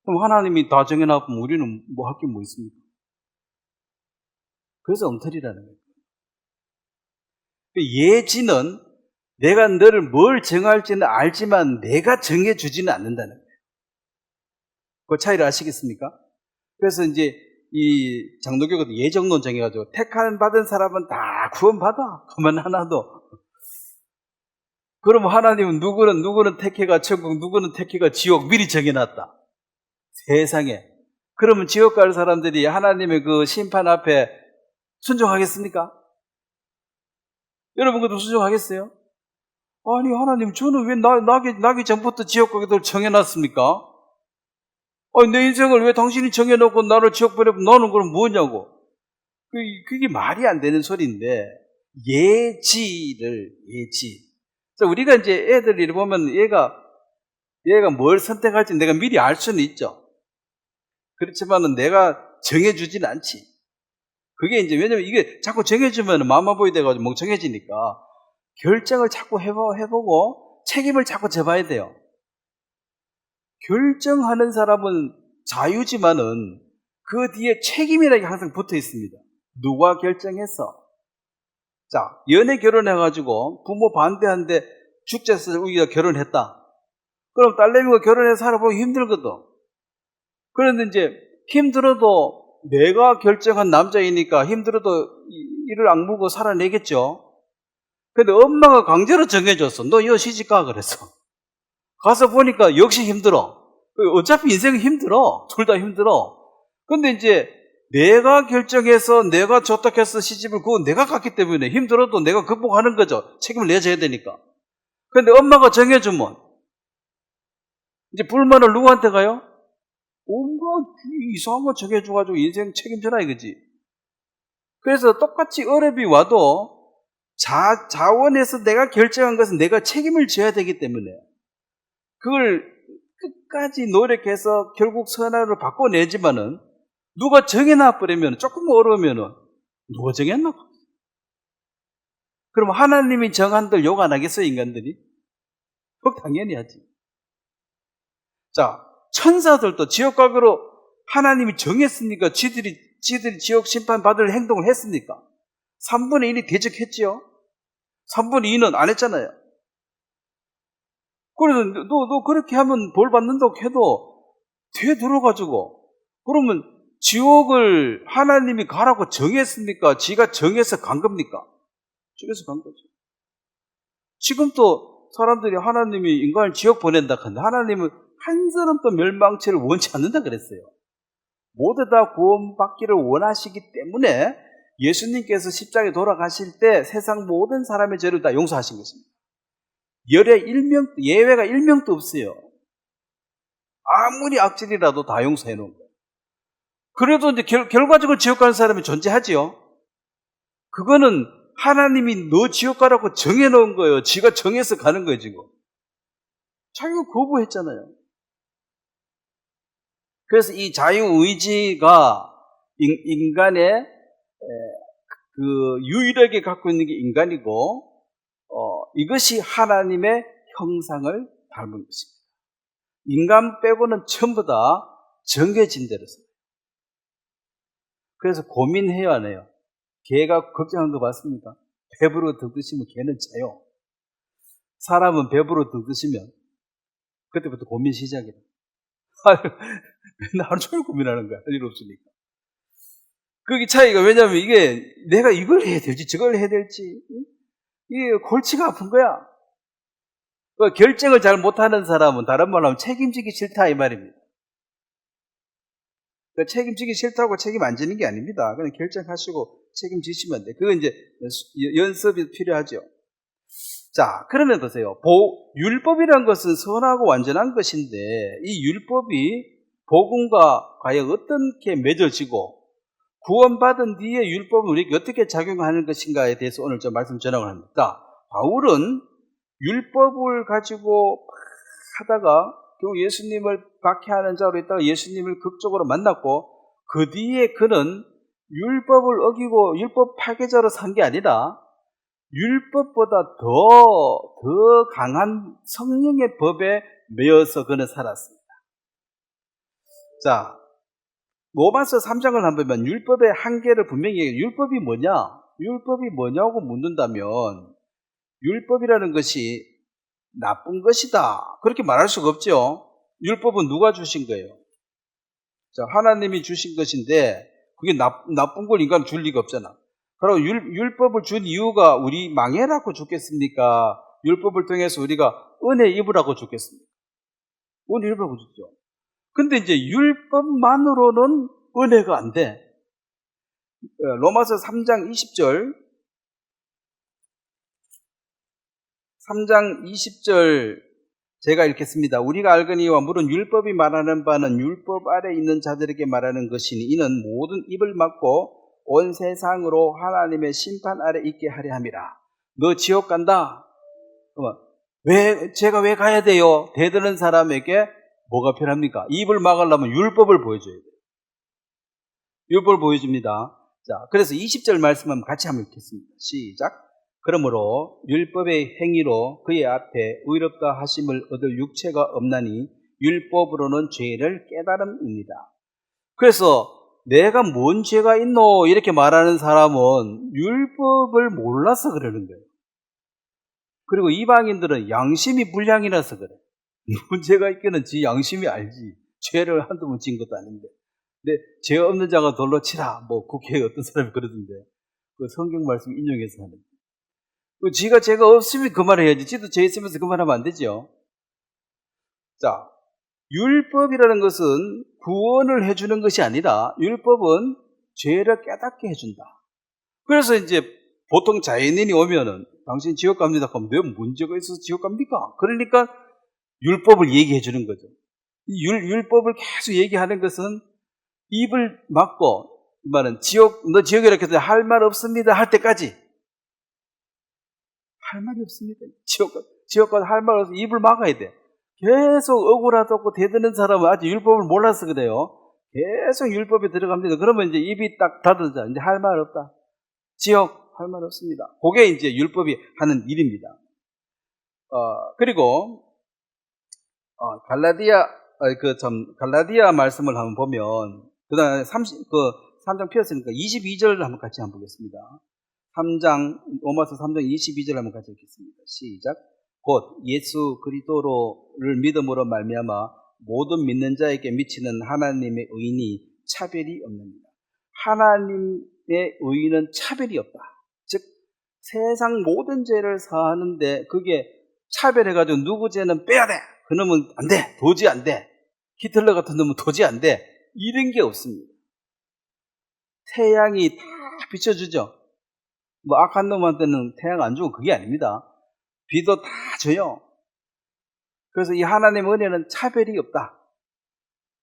그럼 하나님이 다 정해놨으면 우리는 뭐 할 게 뭐 있습니까? 그래서 엉터리라는 거예요. 예지는 내가 너를 뭘 정할지는 알지만 내가 정해주지는 않는다는 거예요. 그 차이를 아시겠습니까? 그래서 이제 이 장로교가 예정론 정해가지고 택한 받은 사람은 다 구원받아. 그만 하나도. 그럼 하나님은 누구는 택해가 천국, 누구는 택해가 지옥 미리 정해놨다. 세상에. 그러면 지옥 갈 사람들이 하나님의 그 심판 앞에 순종하겠습니까? 여러분 그것도 순종하겠어요? 아니 하나님 저는 왜 나기 전부터 지옥 가기를 정해놨습니까? 아니 내 인생을 왜 당신이 정해놓고 나를 지옥 보내면 너는 그럼 뭐냐고. 그게 말이 안 되는 소리인데 예지. 우리가 이제 애들 일 보면 얘가 뭘 선택할지 내가 미리 알 수는 있죠. 그렇지만은 내가 정해주진 않지. 그게 이제 왜냐면 이게 자꾸 정해주면 마마보이 돼가지고 멍청해지니까 결정을 자꾸 해보고 책임을 자꾸 져봐야 돼요. 결정하는 사람은 자유지만은 그 뒤에 책임이라는 게 항상 붙어 있습니다. 누가 결정했어? 자, 연애 결혼해가지고 부모 반대하는데 죽자서 우리가 결혼했다. 그럼 딸내미가 결혼해서 살아보기 힘들거든. 그런데 이제 힘들어도 내가 결정한 남자이니까 힘들어도 이를 악물고 살아내겠죠. 근데 엄마가 강제로 정해줬어. 너 여 시집가 그랬어. 가서 보니까 역시 힘들어. 어차피 인생은 힘들어. 둘 다 힘들어. 근데 이제 내가 결정해서 내가 조탁해서 시집을 그건 내가 갔기 때문에 힘들어도 내가 극복하는 거죠. 책임을 내줘야 되니까. 근데 엄마가 정해주면 이제 불만을 누구한테 가요? 온갖 이상한 거 정해줘가지고 인생 책임져라 이거지. 그래서 똑같이 어렵이 와도 자원에서 내가 결정한 것은 내가 책임을 져야 되기 때문에 그걸 끝까지 노력해서 결국 선언을 바꿔내지만은 누가 정해놔 버리면 조금 어려우면은 누가 정했나? 그럼 하나님이 정한들 욕 안 하겠어요, 인간들이? 그거 당연히 하지. 자, 천사들도 지옥 가기로 하나님이 정했습니까? 지들이 지옥 심판 받을 행동을 했습니까? 3분의 1이 대적했지요? 3분의 2는 안 했잖아요. 그래서 너 그렇게 하면 벌 받는다고 해도 되돌아가지고 그러면 지옥을 하나님이 가라고 정했습니까? 지가 정해서 간 겁니까? 정해서 간 거죠. 지금도 사람들이 하나님이 인간을 지옥 보낸다 하는데 하나님은 한 사람도 멸망체를 원치 않는다 그랬어요. 모두 다 구원받기를 원하시기 때문에 예수님께서 십자가에 돌아가실 때 세상 모든 사람의 죄를 다 용서하신 것입니다. 예외가 1명도 없어요. 아무리 악질이라도 다 용서해 놓은 거예요. 그래도 이제 결과적으로 지옥 가는 사람이 존재하지요. 그거는 하나님이 너 지옥 가라고 정해 놓은 거예요. 지가 정해서 가는 거예요, 지금. 자기가 거부했잖아요. 그래서 이 자유의지가 인간의 그 유일하게 갖고 있는 게 인간이고, 이것이 하나님의 형상을 닮은 것입니다. 인간 빼고는 전부 다 정해진 대로 써요. 그래서 고민해야 하네요. 개가 걱정한 거 봤습니까? 배부르 등 뜨시면 개는 자요. 사람은 배부르 등 뜨시면 그때부터 고민 시작이에요. 맨날 하루 종일 고민하는 거야. 할 일 없으니까. 그게 차이가 왜냐하면 이게 내가 이걸 해야 될지 저걸 해야 될지 이게 골치가 아픈 거야. 그 결정을 잘 못하는 사람은 다른 말로 하면 책임지기 싫다 이 말입니다. 그 책임지기 싫다고 책임 안 지는 게 아닙니다. 그냥 결정하시고 책임지시면 돼. 그건 이제 연습이 필요하죠. 자, 그러면 보세요. 율법이란 것은 선하고 완전한 것인데 이 율법이 복음과 과연 어떻게 맺어지고 구원받은 뒤에 율법은 우리에게 어떻게 작용하는 것인가에 대해서 오늘 좀 말씀 전하고 합니다. 바울은 율법을 가지고 하다가 결국 예수님을 박해하는 자로 있다가 예수님을 극적으로 만났고 그 뒤에 그는 율법을 어기고 율법 파괴자로 산 게 아니라 율법보다 더 강한 성령의 법에 매여서 그는 살았습니다. 자, 로마서 3장을 한번 보면 율법의 한계를 분명히 얘기해요. 율법이 뭐냐? 율법이 뭐냐고 묻는다면 율법이라는 것이 나쁜 것이다. 그렇게 말할 수가 없죠. 율법은 누가 주신 거예요? 자, 하나님이 주신 것인데 그게 나쁜 걸 인간 줄 리가 없잖아. 그리고 율법을 준 이유가 우리 망해라고 줬겠습니까? 율법을 통해서 우리가 은혜 입으라고 줬겠습니까? 은혜 입으라고 줬죠. 근데 이제 율법만으로는 은혜가 안 돼. 로마서 3장 20절 3장 20절 제가 읽겠습니다. 우리가 알거니와 물은 율법이 말하는 바는 율법 아래 있는 자들에게 말하는 것이니 이는 모든 입을 막고 온 세상으로 하나님의 심판 아래 있게 하려 함이라. 너 지옥 간다? 제가 왜 가야 돼요? 대드는 사람에게 뭐가 필요합니까? 입을 막으려면 율법을 보여줘야 돼요. 율법을 보여줍니다. 자, 그래서 20절 말씀 한번 같이 한번 읽겠습니다. 시작. 그러므로 율법의 행위로 그의 앞에 의롭다 하심을 얻을 육체가 없나니 율법으로는 죄를 깨달음입니다. 그래서 내가 뭔 죄가 있노 이렇게 말하는 사람은 율법을 몰라서 그러는 거예요. 그리고 이방인들은 양심이 불량이라서 그래. 문제가 있기는 지 양심이 알지. 죄를 한두 번 지은 것도 아닌데. 근데 죄 없는 자가 돌로 치라. 뭐 국회에 어떤 사람이 그러던데. 그 성경 말씀 인용해서 하는. 지가 죄가 없으면 그 말을 해야지. 지도 죄 있으면서 그 말하면 안 되죠. 자, 율법이라는 것은 구원을 해주는 것이 아니라 율법은 죄를 깨닫게 해준다. 그래서 이제 보통 자연인이 오면은 당신 지옥 갑니다. 그럼 왜 문제가 있어서 지옥 갑니까? 그러니까 율법을 얘기해 주는 거죠. 이 율법을 계속 얘기하는 것은 입을 막고 이 말은 너 지옥이라 해서 할 말 없습니다 할 때까지 할 말이 없습니다. 지옥 가서 할 말 없어서 입을 막아야 돼. 계속 억울하다고 대드는 사람은 아직 율법을 몰라서 그래요. 계속 율법에 들어갑니다. 그러면 이제 입이 딱 닫아져. 이제 할 말 없다. 지옥 할 말 없습니다. 그게 이제 율법이 하는 일입니다. 그리고 갈라디아 말씀을 한번 보면 그다음에 3장 피었으니까 22절을 한번 같이 한번 보겠습니다. 로마서 3장 22절 한번 같이 읽겠습니다. 시작. 곧 예수 그리스도를 믿음으로 말미암아 모든 믿는 자에게 미치는 하나님의 의인이 차별이 없느니라. 하나님의 의인은 차별이 없다. 즉 세상 모든 죄를 사하는데 그게 차별해가지고 누구 죄는 빼야 돼. 그놈은 안 돼. 도저히 안 돼. 히틀러 같은 놈은 도저히 안 돼. 이런 게 없습니다. 태양이 다 비춰주죠. 뭐 악한 놈한테는 태양 안 주고 그게 아닙니다. 비도 다 줘요. 그래서 이 하나님의 은혜는 차별이 없다.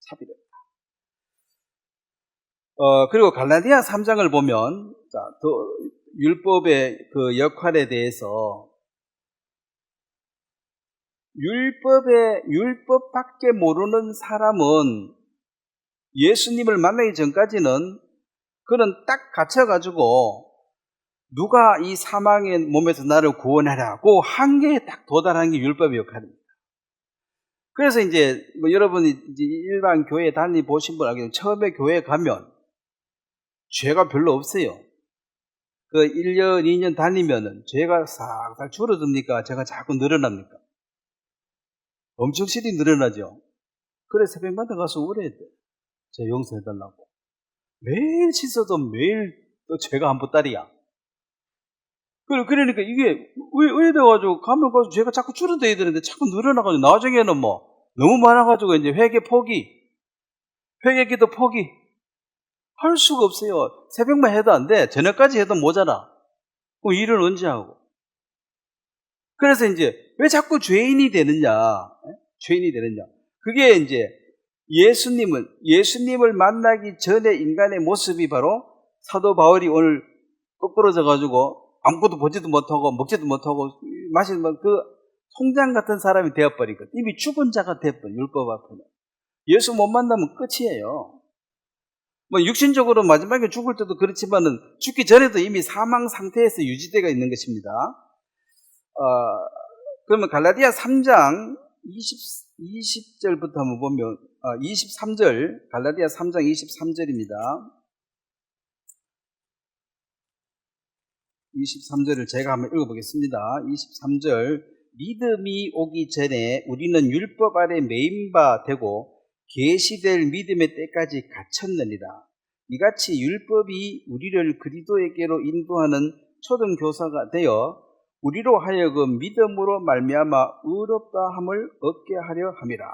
차별이 없다. 그리고 갈라디아 3장을 보면 율법의 그 역할에 대해서 율법밖에 모르는 사람은 예수님을 만나기 전까지는 그는 딱 갇혀가지고 누가 이 사망의 몸에서 나를 구원하라 그 한계에 딱 도달한 게 율법의 역할입니다. 그래서 이제 뭐 여러분이 이제 일반 교회 다니보신 분 알겠지만 처음에 교회 가면 죄가 별로 없어요. 그 1년, 2년 다니면은 죄가 싹 줄어듭니까? 죄가 자꾸 늘어납니까? 엄청 실이 늘어나죠. 그래 새벽마다 가서 울어야 돼. 죄 용서해달라고. 매일 씻어도 매일 또 죄가 한 보따리야. 그러니까 이게 왜 돼가지고 가면 가서 죄가 자꾸 줄어들어야 되는데 자꾸 늘어나가지고 나중에는 뭐 너무 많아가지고 이제 회개 포기, 회개기도 포기 할 수가 없어요. 새벽만 해도 안 돼. 저녁까지 해도 모자라. 그럼 일은 언제 하고? 그래서 이제 왜 자꾸 죄인이 되느냐? 죄인이 되느냐? 그게 이제 예수님을 만나기 전에 인간의 모습이 바로 사도 바울이 오늘 거꾸러져가지고 아무것도 보지도 못하고 먹지도 못하고 마시는 그 송장 같은 사람이 되어버리거든. 이미 죽은 자가 되어버려. 율법 앞에는. 예수 못 만나면 끝이에요. 뭐 육신적으로 마지막에 죽을 때도 그렇지만은 죽기 전에도 이미 사망 상태에서 유지되어 있는 것입니다. 그러면 갈라디아 3장 20절부터 한번 보면 23절 갈라디아 3장 23절입니다. 23절을 제가 한번 읽어보겠습니다. 23절 믿음이 오기 전에 우리는 율법 아래 매인 바 되고 계시될 믿음의 때까지 갇혔느니라. 이같이 율법이 우리를 그리스도에게로 인도하는 초등교사가 되어 우리로 하여금 믿음으로 말미암아 의롭다함을 얻게 하려 함이라.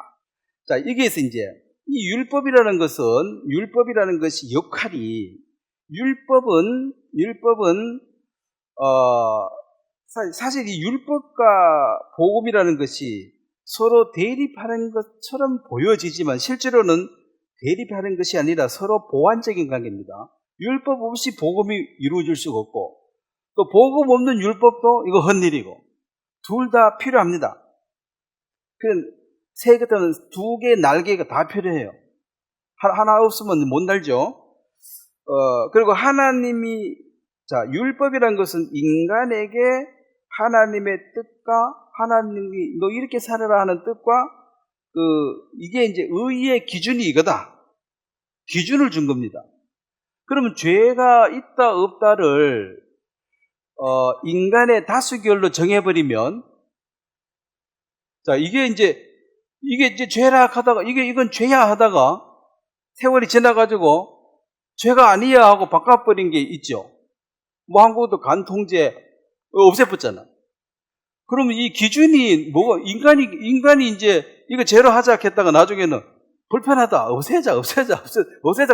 자, 여기에서 이제 이 율법이라는 것이 역할이 율법은 사실 이 율법과 복음이라는 것이 서로 대립하는 것처럼 보여지지만 실제로는 대립하는 것이 아니라 서로 보완적인 관계입니다. 율법 없이 복음이 이루어질 수가 없고 또 복음 없는 율법도 이거 헛일이고 둘 다 필요합니다. 새 같은 두 개의 날개가 다 필요해요. 하나 없으면 못 날죠. 그리고 하나님이 율법이라는 것은 인간에게 하나님의 뜻과 하나님이 너 이렇게 살아라 하는 뜻과 이게 이제 의의 기준이 이거다. 기준을 준 겁니다. 그러면 죄가 있다 없다를 인간의 다수결로 정해버리면 이게 이제 죄라 하다가 이건 죄야 하다가 세월이 지나가지고 죄가 아니야 하고 바꿔버린 게 있죠. 뭐 한국도 간통죄 없애버렸잖아. 그러면 이 기준이 뭐가 인간이 이제 이거 죄로 하자 했다가 나중에는 불편하다 없애자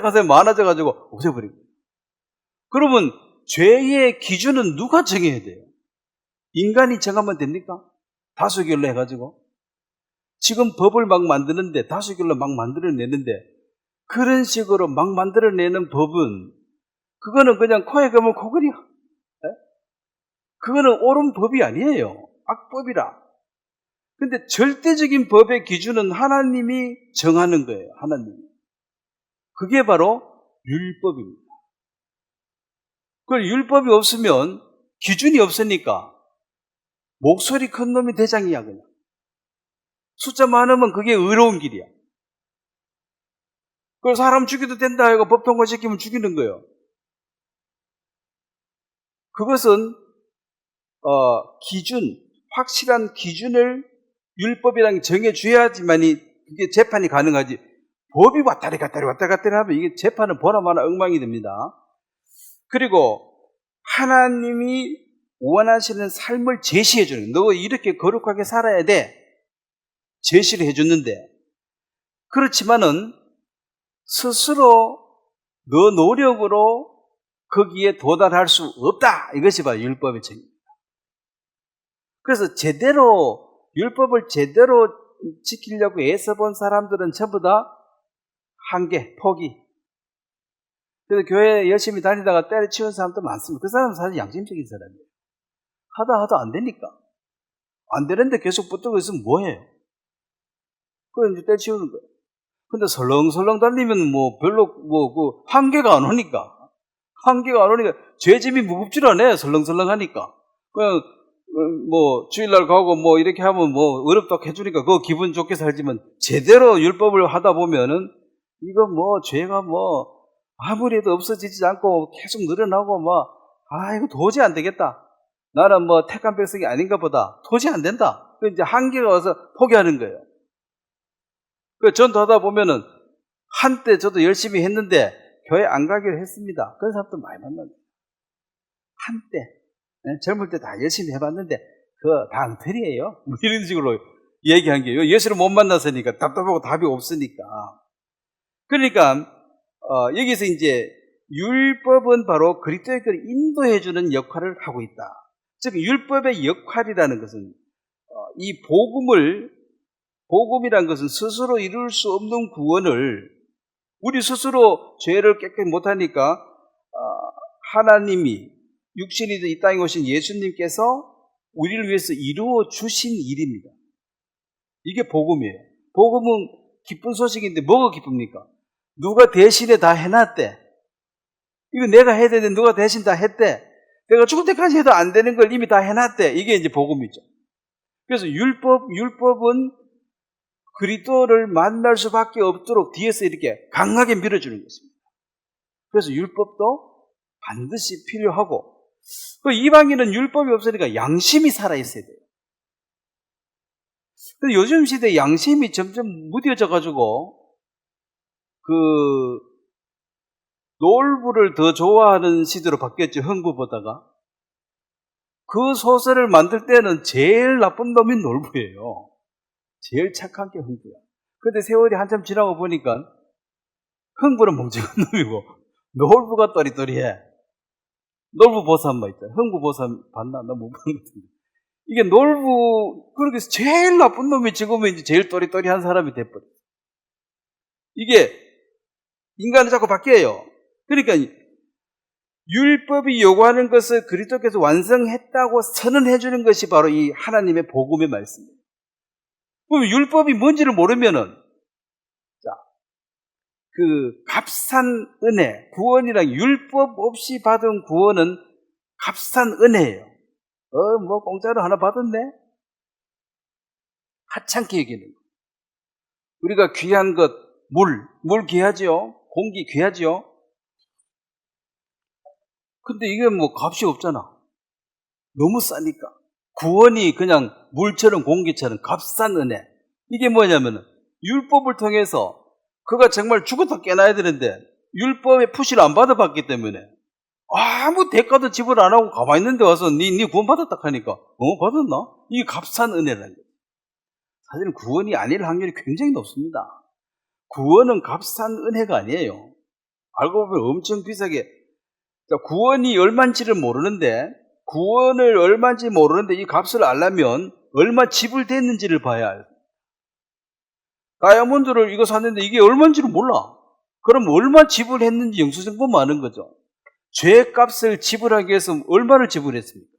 가서 많아져가지고 없애버리고. 그러면 죄의 기준은 누가 정해야 돼요? 인간이 정하면 됩니까? 다수결로 해가지고 지금 법을 막 만드는데 다수결로 막 만들어내는데 그런 식으로 막 만들어내는 법은 그거는 그냥 코에 감으면 코걸이야. 그거는 옳은 법이 아니에요. 악법이라. 근데 절대적인 법의 기준은 하나님이 정하는 거예요. 하나님이. 그게 바로 율법입니다. 그 율법이 없으면 기준이 없으니까 목소리 큰 놈이 대장이야 그냥. 숫자 많으면 그게 의로운 길이야. 그 사람 죽여도 된다 하고 법 통과시키면 죽이는 거예요. 그것은 확실한 기준을 율법이랑 정해줘야지만이 그게 재판이 가능하지. 법이 왔다리 갔다리 하면 이게 재판은 보나마나 엉망이 됩니다. 그리고 하나님이 원하시는 삶을 제시해주는, 너 이렇게 거룩하게 살아야 돼. 제시를 해줬는데, 그렇지만은 스스로 너 노력으로 거기에 도달할 수 없다. 이것이 바로 율법의 책입니다. 그래서 율법을 제대로 지키려고 애써본 사람들은 전부 다 한계, 포기. 그래서 교회 열심히 다니다가 때려치운 사람도 많습니다. 그 사람은 사실 양심적인 사람이에요. 하다 안 되니까. 안 되는데 계속 붙들고 있으면 뭐해요? 그걸 이제 때려치우는 거예요. 근데 설렁설렁 달리면 별로 한계가 안 오니까. 죄짐이 무겁질 않아요. 설렁설렁 하니까. 그냥 주일날 가고 이렇게 하면 어렵다고 해주니까 그거 기분 좋게 살지만 제대로 율법을 하다 보면은 이거 죄가 아무리 해도 없어지지 않고 계속 늘어나고 이거 도저히 안 되겠다. 나는 택한 백성이 아닌가 보다. 도저히 안 된다. 그 이제 한계가 와서 포기하는 거예요. 그 전도하다 보면은 한때 저도 열심히 했는데 교회 안 가기로 했습니다. 그런 사람도 많이 만나요. 한때 젊을 때 다 열심히 해봤는데 그거 다 엉터리예요. 뭐 이런 식으로 얘기한 게요. 예수를 못 만났으니까 답답하고 답이 없으니까. 그러니까 여기서 이제 율법은 바로 그리스도의 걸 인도해주는 역할을 하고 있다. 즉 율법의 역할이라는 것은 이 복음이란 것은 스스로 이룰 수 없는 구원을 우리 스스로 죄를 깨끗이 못하니까 하나님이 육신이 이 땅에 오신 예수님께서 우리를 위해서 이루어 주신 일입니다. 이게 복음이에요. 복음은 기쁜 소식인데 뭐가 기쁩니까? 누가 대신에 다 해놨대. 이거 내가 해야 되는데 누가 대신 다 했대. 내가 죽을 때까지 해도 안 되는 걸 이미 다 해놨대. 이게 이제 복음이죠. 그래서 율법은 그리스도를 만날 수밖에 없도록 뒤에서 이렇게 강하게 밀어주는 것입니다. 그래서 율법도 반드시 필요하고, 그 이방인은 율법이 없으니까 양심이 살아있어야 돼요. 근데 요즘 시대에 양심이 점점 무뎌져가지고, 놀부를 더 좋아하는 시대로 바뀌었죠, 흥부보다가. 그 소설을 만들 때는 제일 나쁜 놈이 놀부예요. 제일 착한 게 흥부야. 근데 세월이 한참 지나고 보니까 흥부는 멍청한 놈이고 놀부가 또리또리해. 놀부 보쌈만 있다. 흥부 보쌈 봤나? 나 못 본 것 같은데. 이게 놀부, 그렇게 제일 나쁜 놈이 지금은 이제 제일 또리또리한 사람이 돼버려. 이게 인간은 자꾸 바뀌어요. 그러니까 율법이 요구하는 것을 그리스도께서 완성했다고 선언해 주는 것이 바로 이 하나님의 복음의 말씀입니다. 그럼 율법이 뭔지를 모르면은, 값싼 은혜, 구원이란 율법 없이 받은 구원은 값싼 은혜예요. 뭐 공짜로 하나 받았네? 하찮게 여기는 거. 우리가 귀한 것, 물 귀하지요? 공기 귀하지요? 근데 이게 뭐 값이 없잖아. 너무 싸니까. 구원이 그냥 물처럼 공기처럼 값싼 은혜. 이게 뭐냐면은 율법을 통해서 그가 정말 죽었다 깨나야 되는데 율법의 푸시를 안 받아봤기 때문에 아무 대가도 지불 안 하고 가만히 있는데 와서 니 구원 받았다 하니까 받았나? 이게 값싼 은혜라는 거예요. 사실은 구원이 아닐 확률이 굉장히 높습니다. 구원은 값싼 은혜가 아니에요. 알고 보면 엄청 비싸게, 구원이 얼마인지를 모르는데, 구원을 얼마인지 모르는데 이 값을 알려면 얼마 지불됐는지를 봐야 알아요. 다이아몬드를 이거 샀는데 이게 얼마인지를 몰라. 그럼 얼마 지불했는지 영수증보면 아는 거죠. 죄값을 지불하기 위해서 얼마를 지불했습니까?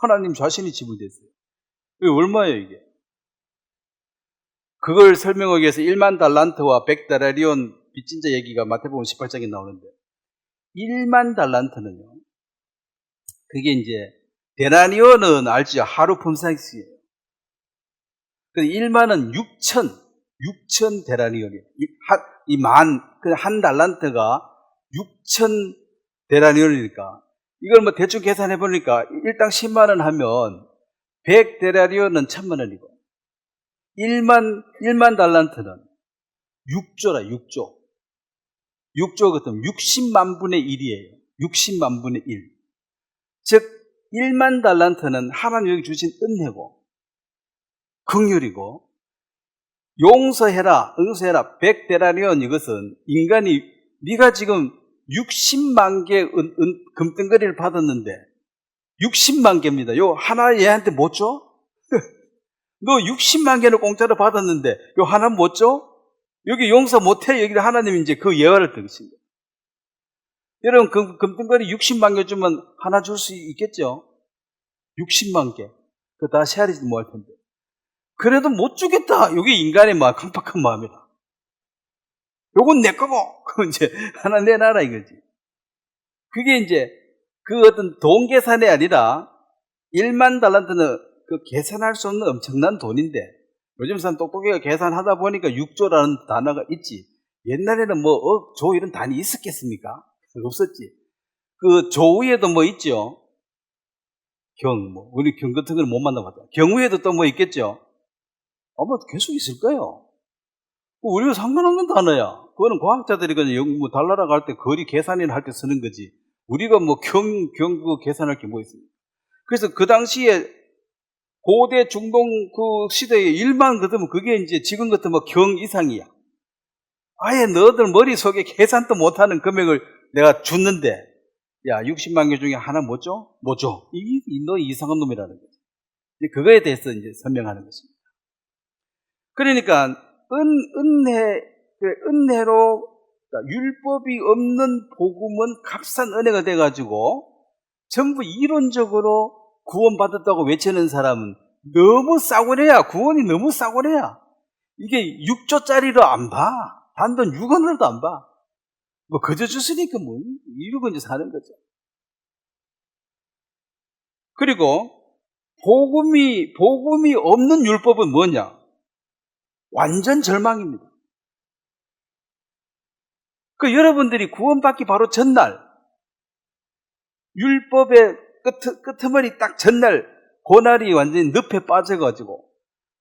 하나님 자신이 지불됐어요. 이게 얼마예요 이게? 그걸 설명하기 위해서 1만 달란트와 100데나리온 빚진 자 얘기가 마태복음 18장에 나오는데, 1만 달란트는요, 그게 이제 데나리온은 알죠? 하루 품삯이에요. 1만은 6천 데나리온이에요. 한 달란트가 6천 데나리온이니까 이걸 뭐 대충 계산해 보니까 일당 10만 원 하면 100데나리온은 1000만 원이고 1만 달란트는 6조라 6조. 6조 같으면 60만 분의 1이에요. 60만 분의 1. 즉 1만 달란트는 하나님이 주신 은혜고 긍휼이고, 용서해라 100데나리온 이것은 인간이 네가 지금 60만 개 금덩어리를 받았는데 60만 개입니다. 요 하나 얘한테 못 줘? 너 60만 개를 공짜로 받았는데 요 하나 못 줘? 여기 용서 못해. 여기 하나님이 이제 그 예화를 드신 거예요. 여러분 금덩어리 60만 개 주면 하나 줄 수 있겠죠? 60만 개. 그거 다 세아리지 뭐 할 텐데. 그래도 못 주겠다. 이게 인간의 강팍한 마음이다. 요건 내 거고. 그건 이제 하나 내놔라 이거지. 그게 이제 그 어떤 돈 계산이 아니라 1만 달란트는 그 계산할 수 없는 엄청난 돈인데, 요즘 사람 똑똑이가 계산하다 보니까 6조라는 단어가 있지. 옛날에는 조 이런 단위 있었겠습니까? 없었지. 그 조 위에도 뭐 있죠? 우리 경 같은 걸 못 만나봤다. 경 위에도 또 뭐 있겠죠? 아마 계속 있을 거예요. 우리가 상관없는 단어야. 그거는 과학자들이 그냥 달나라 갈 때 거리 계산이나 할 때 쓰는 거지. 우리가 뭐 그 계산할 게 뭐 있습니까? 그래서 그 당시에 고대 중동 그 시대에 1만 거두면 그게 이제 지금 같으면 경 이상이야. 아예 너들 머릿속에 계산도 못하는 금액을 내가 줬는데, 야, 60만 개 중에 하나 못 줘? 못 줘. 너 이상한 놈이라는 거지. 그거에 대해서 이제 설명하는 것입니다. 그러니까, 은혜로, 율법이 없는 복음은 값싼 은혜가 돼가지고, 전부 이론적으로 구원받았다고 외치는 사람은 너무 싸구려야. 구원이 너무 싸구려야. 이게 6조짜리로 안 봐. 단돈 6원으로도 안 봐. 뭐 거저 주으니까 뭐 이러고 이제 사는 거죠. 그리고 복음이 없는 율법은 뭐냐? 완전 절망입니다. 여러분들이 구원받기 바로 전날, 율법의 끄트머리 딱 전날, 고날이 완전히 늪에 빠져가지고,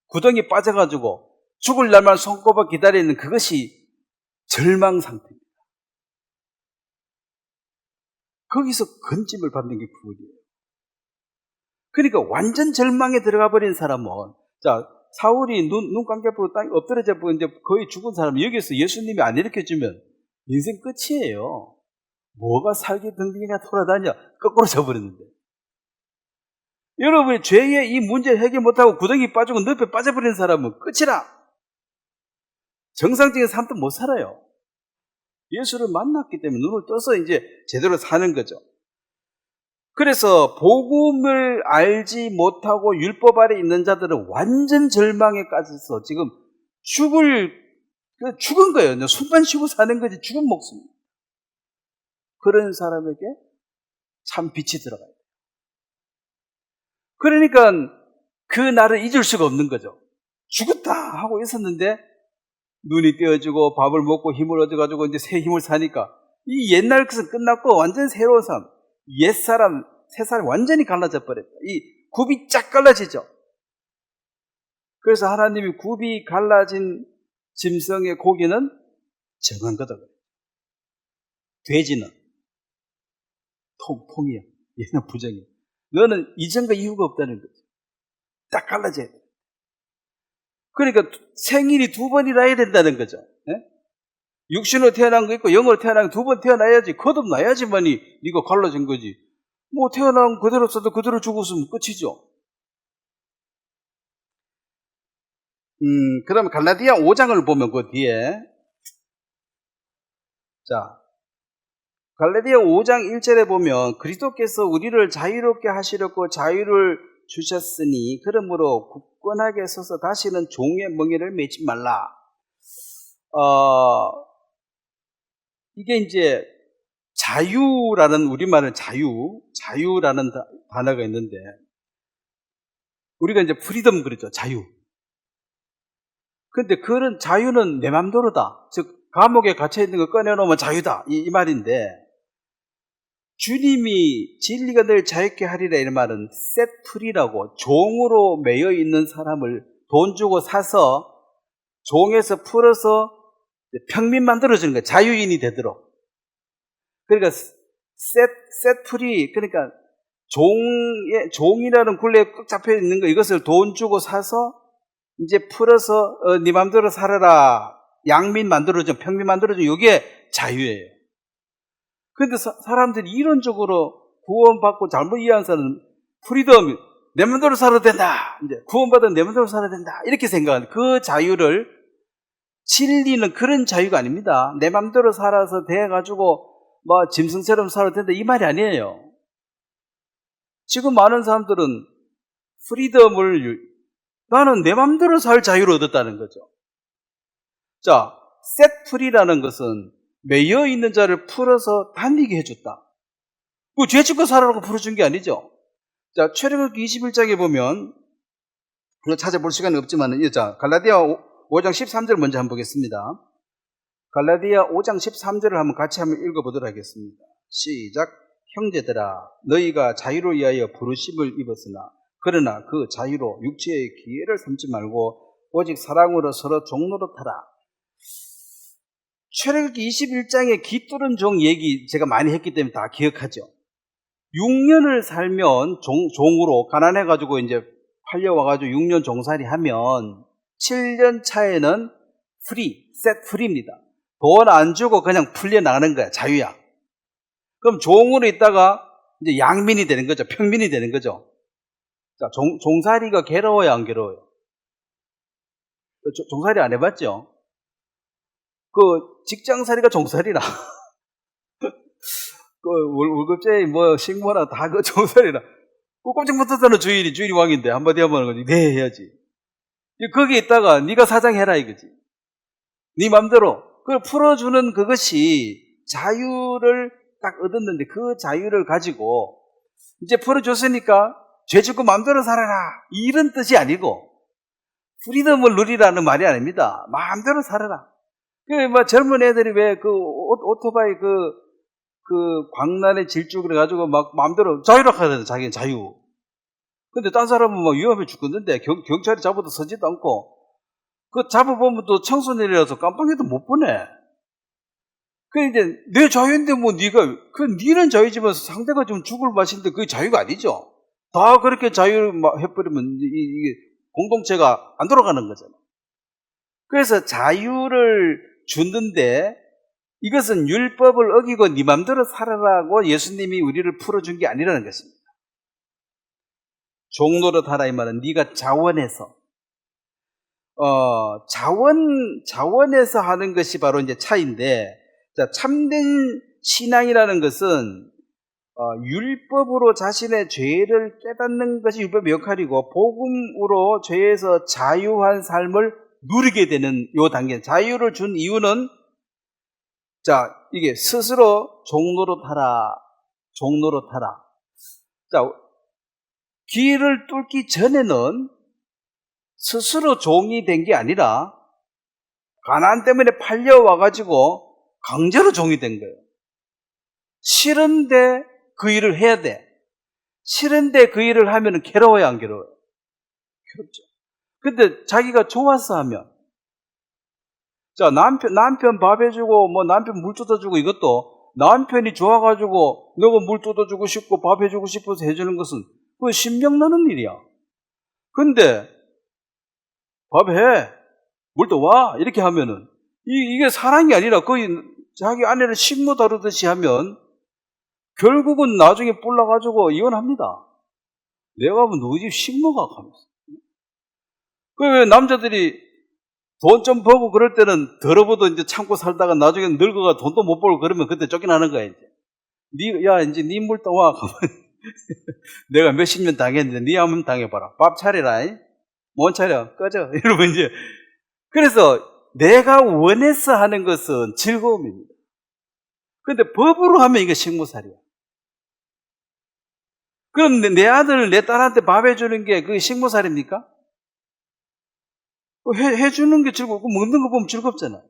구덩이 빠져가지고, 죽을 날만 손꼽아 기다리는 그것이 절망 상태입니다. 거기서 건짐을 받는 게 구원이에요. 그러니까 완전 절망에 들어가 버린 사람은, 자, 사울이 눈 감겨보고 땅에 엎드려져 보고 이제 거의 죽은 사람, 여기서 예수님이 안 일으켜주면 인생 끝이에요. 뭐가 살기 등등이가 돌아다녀 거꾸로 져버렸는데, 여러분이 죄의 이 문제 해결 못하고 구덩이 빠지고 늪에 빠져버린 사람은 끝이라. 정상적인 삶도 못 살아요. 예수를 만났기 때문에 눈을 떠서 이제 제대로 사는 거죠. 그래서 복음을 알지 못하고 율법 아래 있는 자들은 완전 절망에 빠져서 지금 죽은 거예요. 숨만 쉬고 사는 거지 죽은 목숨. 그런 사람에게 참 빛이 들어가요. 그러니까 그 날을 잊을 수가 없는 거죠. 죽었다 하고 있었는데 눈이 떼어지고 밥을 먹고 힘을 얻어가지고 이제 새 힘을 사니까 이 옛날 것은 끝났고 완전 새로운 삶, 옛사람, 새사람이 완전히 갈라져 버렸다. 이 굽이 쫙 갈라지죠. 그래서 하나님이 굽이 갈라진 짐승의 고기는 정한 거다. 돼지는 통이야. 얘는 부정이야. 너는 이전과 이후가 없다는 거지. 딱 갈라져야 돼. 그러니까 생일이 2번이나 해야 된다는 거죠. 네? 육신으로 태어난 거 있고 영으로 태어난 거 2번 태어나야지. 거듭나야지만이 네가 갈라진 거지. 뭐 태어난 그대로 써도 그대로 죽었으면 끝이죠. 그럼 갈라디아 5장을 보면 그 뒤에, 자, 갈라디아 5장 1절에 보면 그리스도께서 우리를 자유롭게 하시려고 자유를 주셨으니 그러므로 굳건하게 서서 다시는 종의 멍에를 매지 말라. 이게 이제 자유라는, 우리말은 자유라는 단어가 있는데, 우리가 이제 프리덤 그러죠. 자유. 근데 그런 자유는 내 맘대로다. 즉 감옥에 갇혀 있는 거 꺼내놓으면 자유다. 이 말인데, 주님이 진리가 늘 자유케 하리라 이런 말은 셋프리라고, 종으로 매여 있는 사람을 돈 주고 사서 종에서 풀어서 평민 만들어주는 거예요. 자유인이 되도록. 그러니까 셋프리, 그러니까 종이라는 굴레에 꽉 잡혀 있는 거, 이것을 돈 주고 사서 이제 풀어서 네 맘대로 살아라. 양민 만들어줘, 평민 만들어줘. 이게 자유예요. 근데 사람들이 이론적으로 구원받고 잘못 이해한 사람은 프리덤, 내 맘대로 살아도 된다. 이제 구원받은 내 맘대로 살아야 된다. 이렇게 생각하는 그 자유를, 진리는 그런 자유가 아닙니다. 내 맘대로 살아서 돼가지고 뭐 짐승처럼 살아도 된다. 이 말이 아니에요. 지금 많은 사람들은 프리덤을, 나는 내 맘대로 살 자유를 얻었다는 거죠. 자, 셋프리라는 것은 매여 있는 자를 풀어서 다니게 해줬다. 그 죄 짓고 살아라고 풀어준 게 아니죠. 자, 출애굽기 21장에 보면, 그거 찾아볼 시간은 없지만, 자, 갈라디아 5장 13절 먼저 한번 보겠습니다. 갈라디아 5장 13절을 한번 같이 한번 읽어보도록 하겠습니다. 시작. 형제들아, 너희가 자유로 위하여 부르심을 입었으나 그러나 그 자유로 육체의 기회를 삼지 말고 오직 사랑으로 서로 종노릇하라. 출애굽기 21장에 기뚜른 종 얘기 제가 많이 했기 때문에 다 기억하죠. 6년을 살면 종으로 가난해가지고 이제 팔려와가지고 6년 종살이 하면 7년 차에는 셋 프리입니다. 돈 안 주고 그냥 풀려나가는 거야. 자유야. 그럼 종으로 있다가 이제 양민이 되는 거죠. 평민이 되는 거죠. 자, 종살이가 괴로워요, 안 괴로워요? 종살이 안 해봤죠? 그 직장살이가 종살이라. 그 월급제 뭐 식모나 다 그 종살이라. 그 꼼짝 못하잖아. 주일이 왕인데 한마디 하면 거지. 네 해야지. 거기 있다가 네가 사장해라 이거지. 네 맘대로 그걸 풀어주는 그것이 자유를 딱 얻었는데 그 자유를 가지고 이제 풀어줬으니까 죄 짓고 맘대로 살아라 이런 뜻이 아니고 프리덤을 누리라는 말이 아닙니다. 마음대로 살아라. 그 젊은 애들이 왜 그 오토바이 그 광란의 질주 그래가지고 막 마음대로 자유롭게 하잖아요. 자기는 자유. 근데 딴 사람은 막 위험해 죽겠는데 경찰이 잡아도 서지도 않고 그 잡아보면 또 청소년이라서 깜빡이도 못 보내. 그 이제 내 자유인데 뭐 니는 자유지만 상대가 좀 죽을 맛인데 그게 자유가 아니죠. 다 그렇게 자유를 해버리면 이게 공동체가 안 돌아가는 거잖아요. 그래서 자유를 주는데 이것은 율법을 어기고 네 맘대로 살아라고 예수님이 우리를 풀어준 게 아니라는 것입니다. 종노릇하라 이 말은 네가 자원해서 자원해서 하는 것이 바로 이제 차이인데, 자, 참된 신앙이라는 것은 율법으로 자신의 죄를 깨닫는 것이 율법의 역할이고 복음으로 죄에서 자유한 삶을 누리게 되는 요 단계. 자유를 준 이유는 자, 이게 스스로 종노릇하라. 자, 길을 뚫기 전에는 스스로 종이 된 게 아니라 가난 때문에 팔려와가지고 강제로 종이 된 거예요. 싫은데 그 일을 해야 돼. 싫은데 그 일을 하면 괴로워요, 안 괴로워요? 괴롭죠. 근데 자기가 좋아서 하면, 자, 남편 밥 해주고, 뭐 남편 물 뜯어주고 이것도 남편이 좋아가지고 너가 물 뜯어주고 싶고 밥 해주고 싶어서 해주는 것은 그건 신명나는 일이야. 근데 밥 해, 물 떠와 이렇게 하면은 이게 사랑이 아니라 거의 자기 아내를 식모 다루듯이 하면 결국은 나중에 뿔나가지고 이혼합니다. 내가 하면 누구 집 식모가 하면서. 왜 남자들이 돈 좀 벌고 그럴 때는 더러워도 이제 참고 살다가 나중에 늙어가 돈도 못 벌고 그러면 그때 쫓겨나는 거야, 이제. 이제 네 물 떠와. 내가 몇십 년 당했는데 네 한번 당해봐라. 밥 차려라. 못 차려. 꺼져. 이러면 이제. 그래서 내가 원해서 하는 것은 즐거움입니다. 근데 법으로 하면 이게 식모살이야. 그럼 내 아들, 내 딸한테 밥 해주는 게 그게 식모살입니까? 해주는 게 즐겁고 먹는 거 보면 즐겁잖아.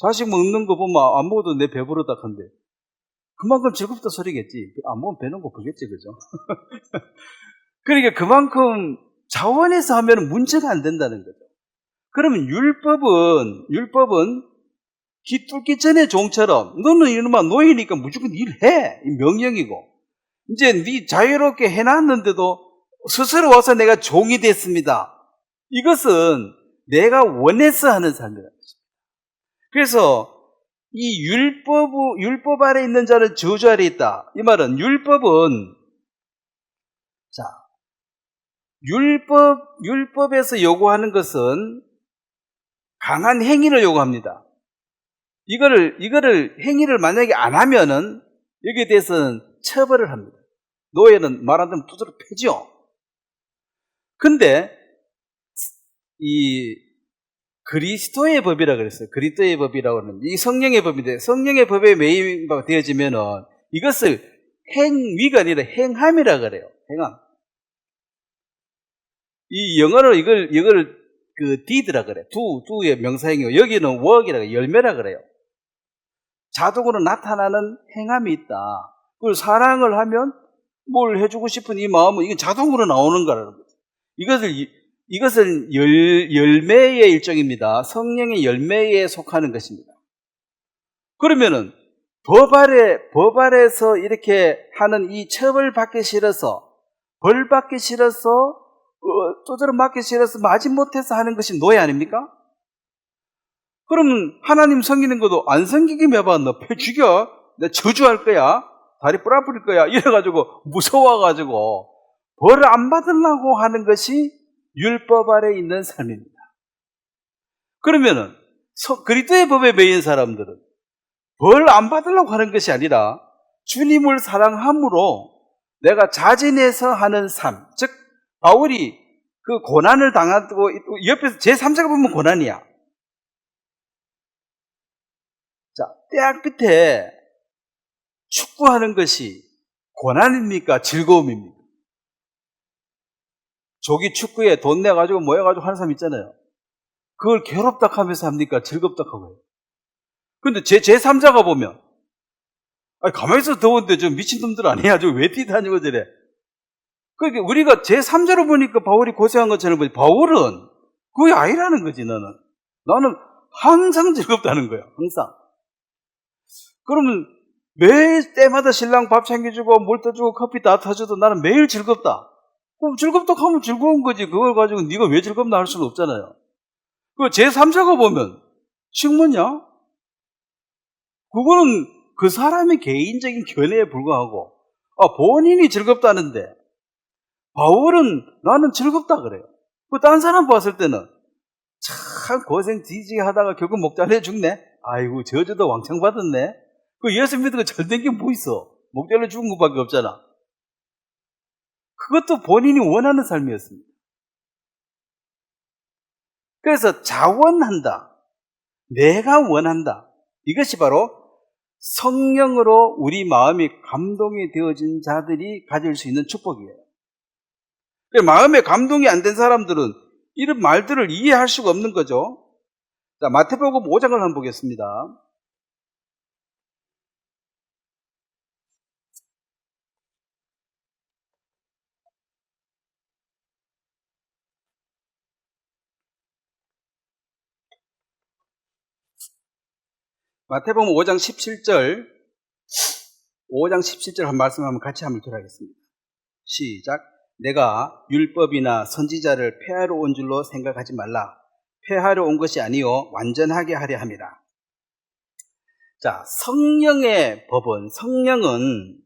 자식 먹는 거 보면 안 먹어도 내 배부르다 한데 그만큼 즐겁다 소리겠지. 안 먹으면 배는 고프겠지, 그죠? 그러니까 그만큼 자원해서 하면 문제가 안 된다는 거죠. 그러면 율법은 기 뚫기 전에 종처럼 너는 이놈아 노예니까 무조건 일해. 이 명령이고. 이제 네 자유롭게 해놨는데도 스스로 와서 내가 종이 됐습니다. 이것은 내가 원해서 하는 삶이라는 것입니다. 그래서 이 율법 아래 있는 자는 저주 아래 있다. 이 말은 율법은 자, 율법에서 요구하는 것은 강한 행위를 요구합니다. 이거를 행위를 만약에 안 하면은 여기에 대해서는 처벌을 합니다. 노예는 말 안 되면 두드러 패죠. 근데 이 그리스도의 법이라 그랬어요. 그리스도의 법이라고 하는데 이 성령의 법인데 성령의 법에 매입되어지면은 이것을 행위가 아니라 행함이라 그래요. 행함. 이 영어로 이걸 그 deed라 그래. do의 명사형이고 여기는 work이라 열매라 그래요. 자동으로 나타나는 행함이 있다. 그걸 사랑을 하면 뭘 해주고 싶은 이 마음은 이건 자동으로 나오는 거라는 거죠. 이것은 열매의 일종입니다. 성령의 열매에 속하는 것입니다. 그러면은 법 아래서 이렇게 하는 이 처벌받기 싫어서, 벌받기 싫어서, 쪼저러 맞기 싫어서 마지못해서 하는 것이 노예 아닙니까? 그럼 하나님 섬기는 것도 안 섬기게 해봐. 너 패 죽여. 내 저주할 거야. 다리 뿌라뿌릴 거야. 이래가지고 무서워가지고 벌을 안 받으려고 하는 것이 율법 아래 있는 삶입니다. 그러면은 그리스도의 법에 매인 사람들은 벌 안 받으려고 하는 것이 아니라 주님을 사랑함으로 내가 자진해서 하는 삶. 즉 바울이 그 고난을 당하고 옆에서 제3자가 보면 고난이야. 자, 대학 끝에 축구하는 것이 고난입니까? 즐거움입니까? 조기 축구에 돈 내가지고 모여가지고 하는 사람 있잖아요. 그걸 괴롭다 하면서 합니까? 즐겁다 하고요. 근데 제3자가 보면, 아니, 가만히 있어도 더운데 저 미친놈들 아니야? 저 왜 뛰다니고 저래? 그러니까 우리가 제3자로 보니까 바울이 고생한 것처럼 보지, 바울은 그게 아니라는 거지, 나는 항상 즐겁다는 거야, 항상. 그러면 매일 때마다 신랑 밥 챙겨주고 물 떠주고 커피 다 타줘도 나는 매일 즐겁다. 그럼 즐겁다 하면 즐거운 거지. 그걸 가지고 네가 왜 즐겁나 할 수는 없잖아요. 그 제3자가 보면 식모냐? 그거는 그 사람의 개인적인 견해에 불과하고, 본인이 즐겁다는데 바울은 나는 즐겁다 그래요. 그 딴 사람 봤을 때는 참 고생 뒤지게 하다가 결국 목 잘려 죽네. 아이고 저주도 왕창 받았네. 그 예수 믿고 잘 된 게 뭐 있어? 목 잘려 죽은 것밖에 없잖아. 그것도 본인이 원하는 삶이었습니다. 그래서 자원한다. 내가 원한다. 이것이 바로 성령으로 우리 마음이 감동이 되어진 자들이 가질 수 있는 축복이에요. 마음에 감동이 안 된 사람들은 이런 말들을 이해할 수가 없는 거죠. 자, 마태복음 5장을 한번 보겠습니다. 마태복음 5장 17절, 5장 17절 한 말씀 한번 같이 한번 들어가겠습니다. 시작. 내가 율법이나 선지자를 폐하러 온 줄로 생각하지 말라. 폐하러 온 것이 아니요 완전하게 하려 함이라. 자, 성령의 법은, 성령은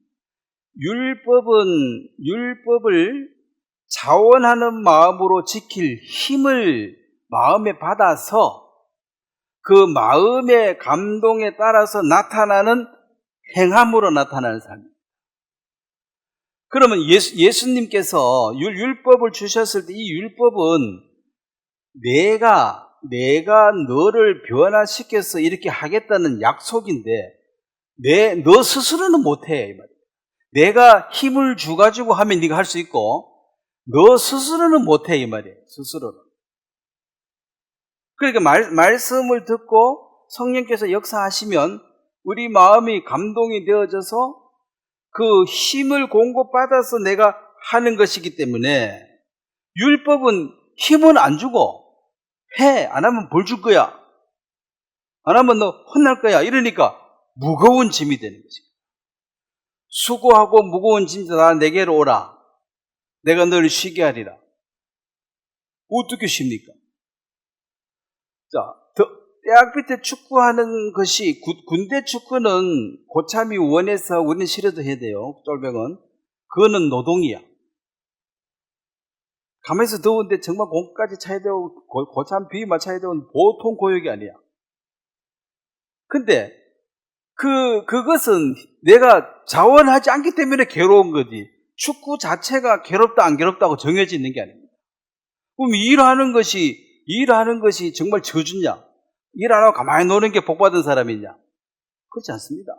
율법을 자원하는 마음으로 지킬 힘을 마음에 받아서 그 마음의 감동에 따라서 나타나는 행함으로 나타나는 삶입니다. 그러면 예수님께서 율법을 주셨을 때 이 율법은 내가 너를 변화시켜서 이렇게 하겠다는 약속인데 너 스스로는 못해 이 말이에요. 내가 힘을 주가지고 하면 네가 할 수 있고 너 스스로는 못해 이 말이에요. 스스로는. 그러니까 말씀을 듣고 성령께서 역사하시면 우리 마음이 감동이 되어져서 그 힘을 공급받아서 내가 하는 것이기 때문에 율법은 힘은 안 주고 해. 안 하면 벌 줄 거야. 안 하면 너 혼날 거야. 이러니까 무거운 짐이 되는 거지. 수고하고 무거운 짐자 내게로 오라. 내가 너를 쉬게 하리라. 어떻게 쉽니까? 자, 대학 밑에 축구하는 것이 군대 축구는 고참이 원해서 우리는 싫어도 해야 돼요. 쫄병은. 그거는 노동이야. 가만히서 더운데 정말 공까지 차야 되고 고참 비위 맞춰야 되고 보통 고역이 아니야. 근데 그것은 내가 자원하지 않기 때문에 괴로운 거지. 축구 자체가 괴롭다 안 괴롭다고 정해져 있는 게 아닙니다. 그럼 일하는 것이 정말 저주냐? 일 안 하고 가만히 노는 게 복 받은 사람이냐? 그렇지 않습니다.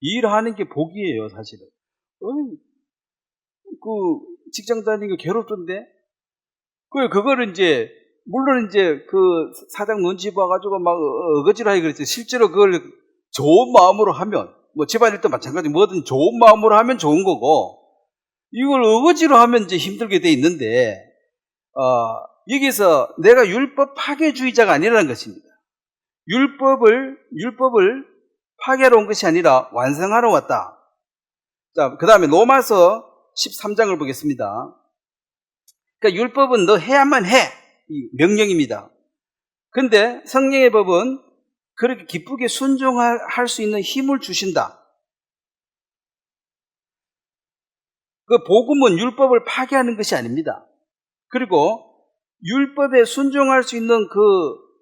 일하는 게 복이에요, 사실은. 직장 다니는 게 괴롭던데? 그거를 물론 그 사장 눈치 봐가지고 막 어거지로 하기 그랬지. 실제로 그걸 좋은 마음으로 하면, 집안일도 마찬가지, 뭐든 좋은 마음으로 하면 좋은 거고, 이걸 어거지로 하면 이제 힘들게 돼 있는데, 여기서 내가 율법 파괴주의자가 아니라는 것입니다. 율법을 파괴하러 온 것이 아니라 완성하러 왔다. 자, 그 다음에 로마서 13장을 보겠습니다. 그러니까 율법은 너 해야만 해. 이 명령입니다. 근데 성령의 법은 그렇게 기쁘게 순종할 수 있는 힘을 주신다. 그 복음은 율법을 파괴하는 것이 아닙니다. 그리고 율법에 순종할 수 있는 그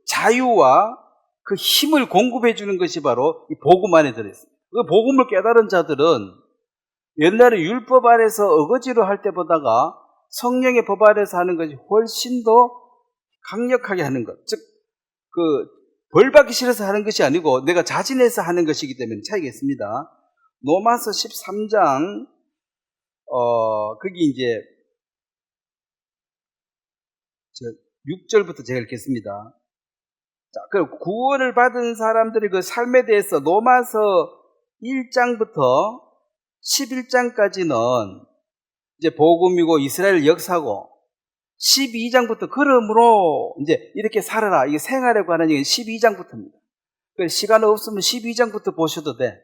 자유와 그 힘을 공급해 주는 것이 바로 이 복음 안에 들어있습니다. 그 복음을 깨달은 자들은 옛날에 율법 아래서 어거지로 할 때보다가 성령의 법 아래서 하는 것이 훨씬 더 강력하게 하는 것. 즉, 벌 받기 싫어서 하는 것이 아니고 내가 자진해서 하는 것이기 때문에 차이가 있습니다. 로마서 13장, 거기 이제, 6절부터 제가 읽겠습니다. 자, 그 구원을 받은 사람들의 그 삶에 대해서 로마서 1장부터 11장까지는 이제 복음이고 이스라엘 역사고 12장부터 그러므로 이제 이렇게 살아라. 이게 생활에 관한 얘기는 12장부터입니다. 시간 없으면 12장부터 보셔도 돼.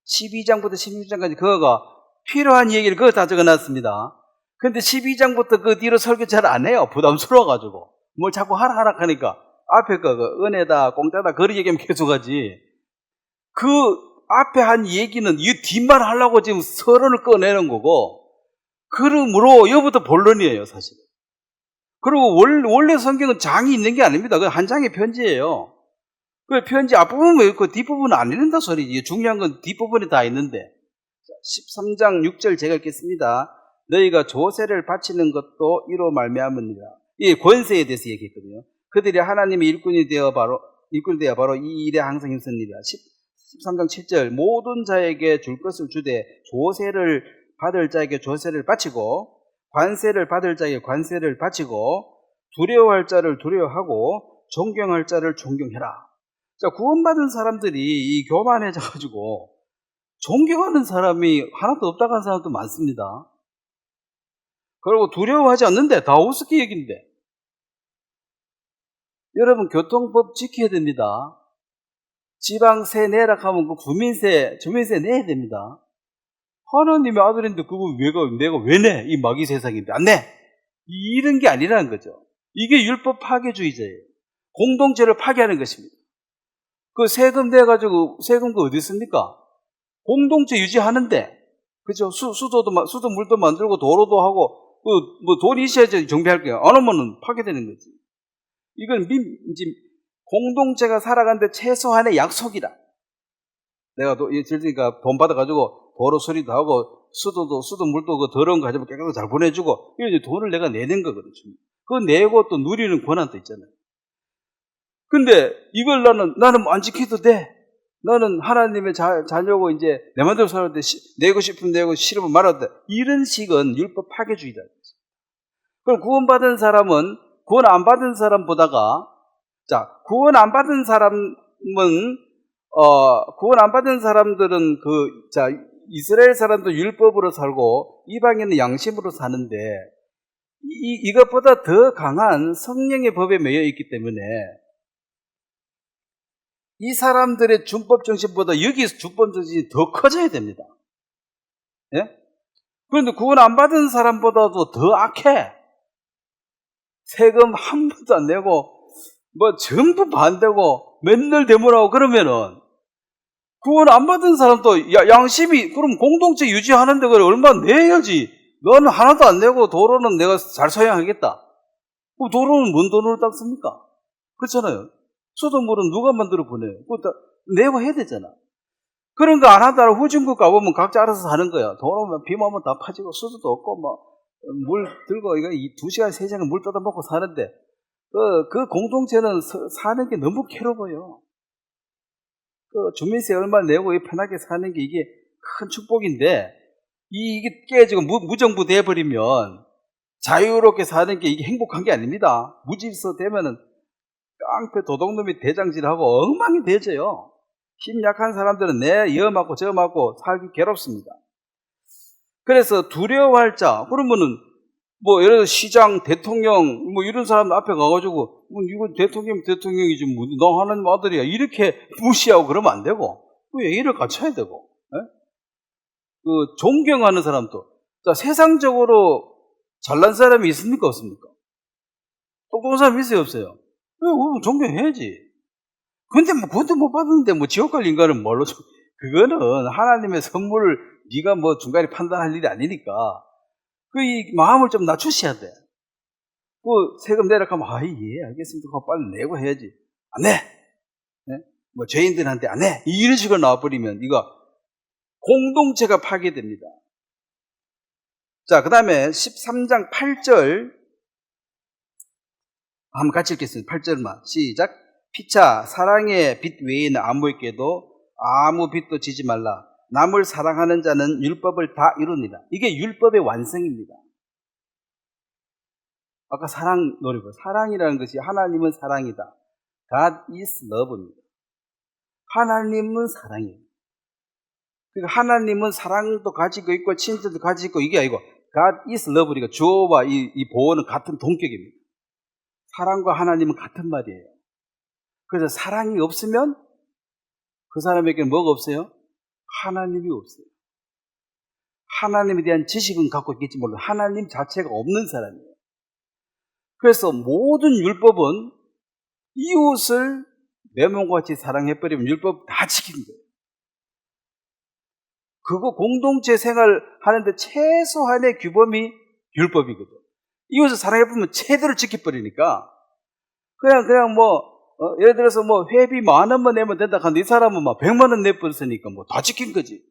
12장부터 16장까지 그거가 필요한 얘기를 그거 다 적어놨습니다. 근데 12장부터 그 뒤로 설교 잘 안 해요. 부담스러워가지고. 뭘 자꾸 하라 하니까. 앞에 그 은혜다, 공짜다, 그런 얘기하면 계속 하지. 그 앞에 한 얘기는 이 뒷말 하려고 지금 서론을 꺼내는 거고, 그러므로 여부터 본론이에요, 사실. 그리고 원래 성경은 장이 있는 게 아닙니다. 그 한 장의 편지예요. 그 편지 앞부분은 왜 있고 뒷부분은 안 읽는다 소리지. 중요한 건 뒷부분이 다 있는데. 13장 6절 제가 읽겠습니다. 너희가 조세를 바치는 것도 이로 말미암으니라. 이 권세에 대해서 얘기했거든요. 그들이 하나님의 일꾼이 되어 바로 이 일에 항상 힘쓰니라. 13장 7절 모든 자에게 줄 것을 주되 조세를 받을 자에게 조세를 바치고 관세를 받을 자에게 관세를 바치고 두려워할 자를 두려워하고 존경할 자를 존경해라. 자, 구원받은 사람들이 이 교만해져가지고 존경하는 사람이 하나도 없다고 하는 사람도 많습니다. 그리고 두려워하지 않는데 다 우습게 얘기인데. 여러분 교통법 지켜야 됩니다. 지방세 내라 하면 그 주민세 내야 됩니다. 하나님의 아들인데 그거 내가 왜 내? 이 마귀 세상인데 안 내! 이런 게 아니라는 거죠. 이게 율법 파괴주의자예요. 공동체를 파괴하는 것입니다. 그 세금 내가지고 세금 그 어디 있습니까? 공동체 유지하는데, 그죠? 수도 물도 만들고 도로도 하고 돈이 있어야지 정비할 거야. 안 하면은 파괴되는 거지. 이건 이제 공동체가 살아가는데 최소한의 약속이다. 내가 그러니까 돈 받아가지고 도로 수리도 하고 수도 물도 그 더러운 거 가지고 깨끗하게 잘 보내주고 이게 이제 돈을 내가 내는 거거든요. 그거 내고 또 누리는 권한도 있잖아요. 근데 이걸 나는 안 지켜도 돼. 나는 하나님의 자녀고 이제 내 마음대로 살아도 돼. 내고 싶으면 내고 싫으면 말아도 돼. 이런 식은 율법 파괴주의다. 그럼 구원받은 사람은 구원 안 받은 사람보다가 구원 안 받은 사람들은 이스라엘 사람도 율법으로 살고 이방인은 양심으로 사는데 이것보다 더 강한 성령의 법에 매여 있기 때문에 이 사람들의 준법 정신보다 여기서 준법 정신이 더 커져야 됩니다. 예? 그런데 구원 안 받은 사람보다도 더 악해. 세금 한 푼도 안 내고 전부 반대고 맨날 데모라고 그러면은 구원 안 받은 사람도 양심이 그럼 공동체 유지하는데 그래 얼마 내야지. 너는 하나도 안 내고 도로는 내가 잘 사용하겠다. 그럼 도로는 뭔 돈으로 닦습니까? 그렇잖아요. 수돗물은 누가 만들어 보내요? 그거 내고 해야 되잖아. 그런 거 안 하다가 후진국 가보면 각자 알아서 사는 거야. 도로면 비만 오면 다 파지고 수도도 없고 물 들고 이거 2시간 3시간 물 떠다 먹고 사는데 그 공동체는 사는 게 너무 괴로워요. 주민세 얼마 내고 편하게 사는 게 이게 큰 축복인데 이게 깨지고 무정부 돼버리면 자유롭게 사는 게 이게 행복한 게 아닙니다. 무질서 되면은 깡패 도둑놈이 대장질하고 엉망이 되져요. 힘 약한 사람들은 여 맞고 저 맞고 살기 괴롭습니다. 그래서 두려워할 자, 그러면은 예를 들어 시장, 대통령 이런 사람 앞에 가가지고 이건 대통령이지 너 하나님 아들이야 이렇게 무시하고 그러면 안 되고 그 예의를 갖춰야 되고, 예? 그 존경하는 사람도. 자, 세상적으로 잘난 사람이 있습니까, 없습니까? 똑똑한 사람이 있어요, 없어요? 존경해야지. 근데 뭐 구원도 못 받았는데 뭐 지옥 갈 인간은 뭘로 그거는 하나님의 선물을 네가 뭐 중간에 판단할 일이 아니니까 그 이 마음을 좀 낮추셔야 돼. 그 세금 내라하면 예, 알겠습니다. 그거 빨리 내고 해야지. 안 내. 네? 뭐 죄인들한테 안 내. 이런 식으로 나와버리면 이거 공동체가 파괴됩니다. 자, 그 다음에 13장 8절 한번 같이 읽겠습니다. 8절만 시작. 피차 사랑의 빛 외에는 아무에게도 아무 빛도 지지 말라. 남을 사랑하는 자는 율법을 다 이루니라. 이게 율법의 완성입니다. 아까 사랑 노래고 사랑이라는 것이 하나님은 사랑이다. God is love입니다. 하나님은 사랑이에요. 그러니까 하나님은 사랑도 가지고 있고 친절도 가지고 있고 이게 아니고 God is love니까 주어와 이 보어는 같은 동격입니다. 사랑과 하나님은 같은 말이에요. 그래서 사랑이 없으면 그 사람에게는 뭐가 없어요? 하나님이 없어요. 하나님에 대한 지식은 갖고 있겠지 몰라도 하나님 자체가 없는 사람이에요. 그래서 모든 율법은 이웃을 내 몸과 같이 사랑해버리면 율법 다 지키는 거예요. 그거 공동체 생활하는데 최소한의 규범이 율법이거든. 이웃을 사랑해보면 최대로 지켜버리니까 그냥 뭐 예를 들어서 뭐 회비 10,000원만 내면 된다 하는데 이 사람은 막 100,000원 내버렸으니까 뭐 다 지킨 거지.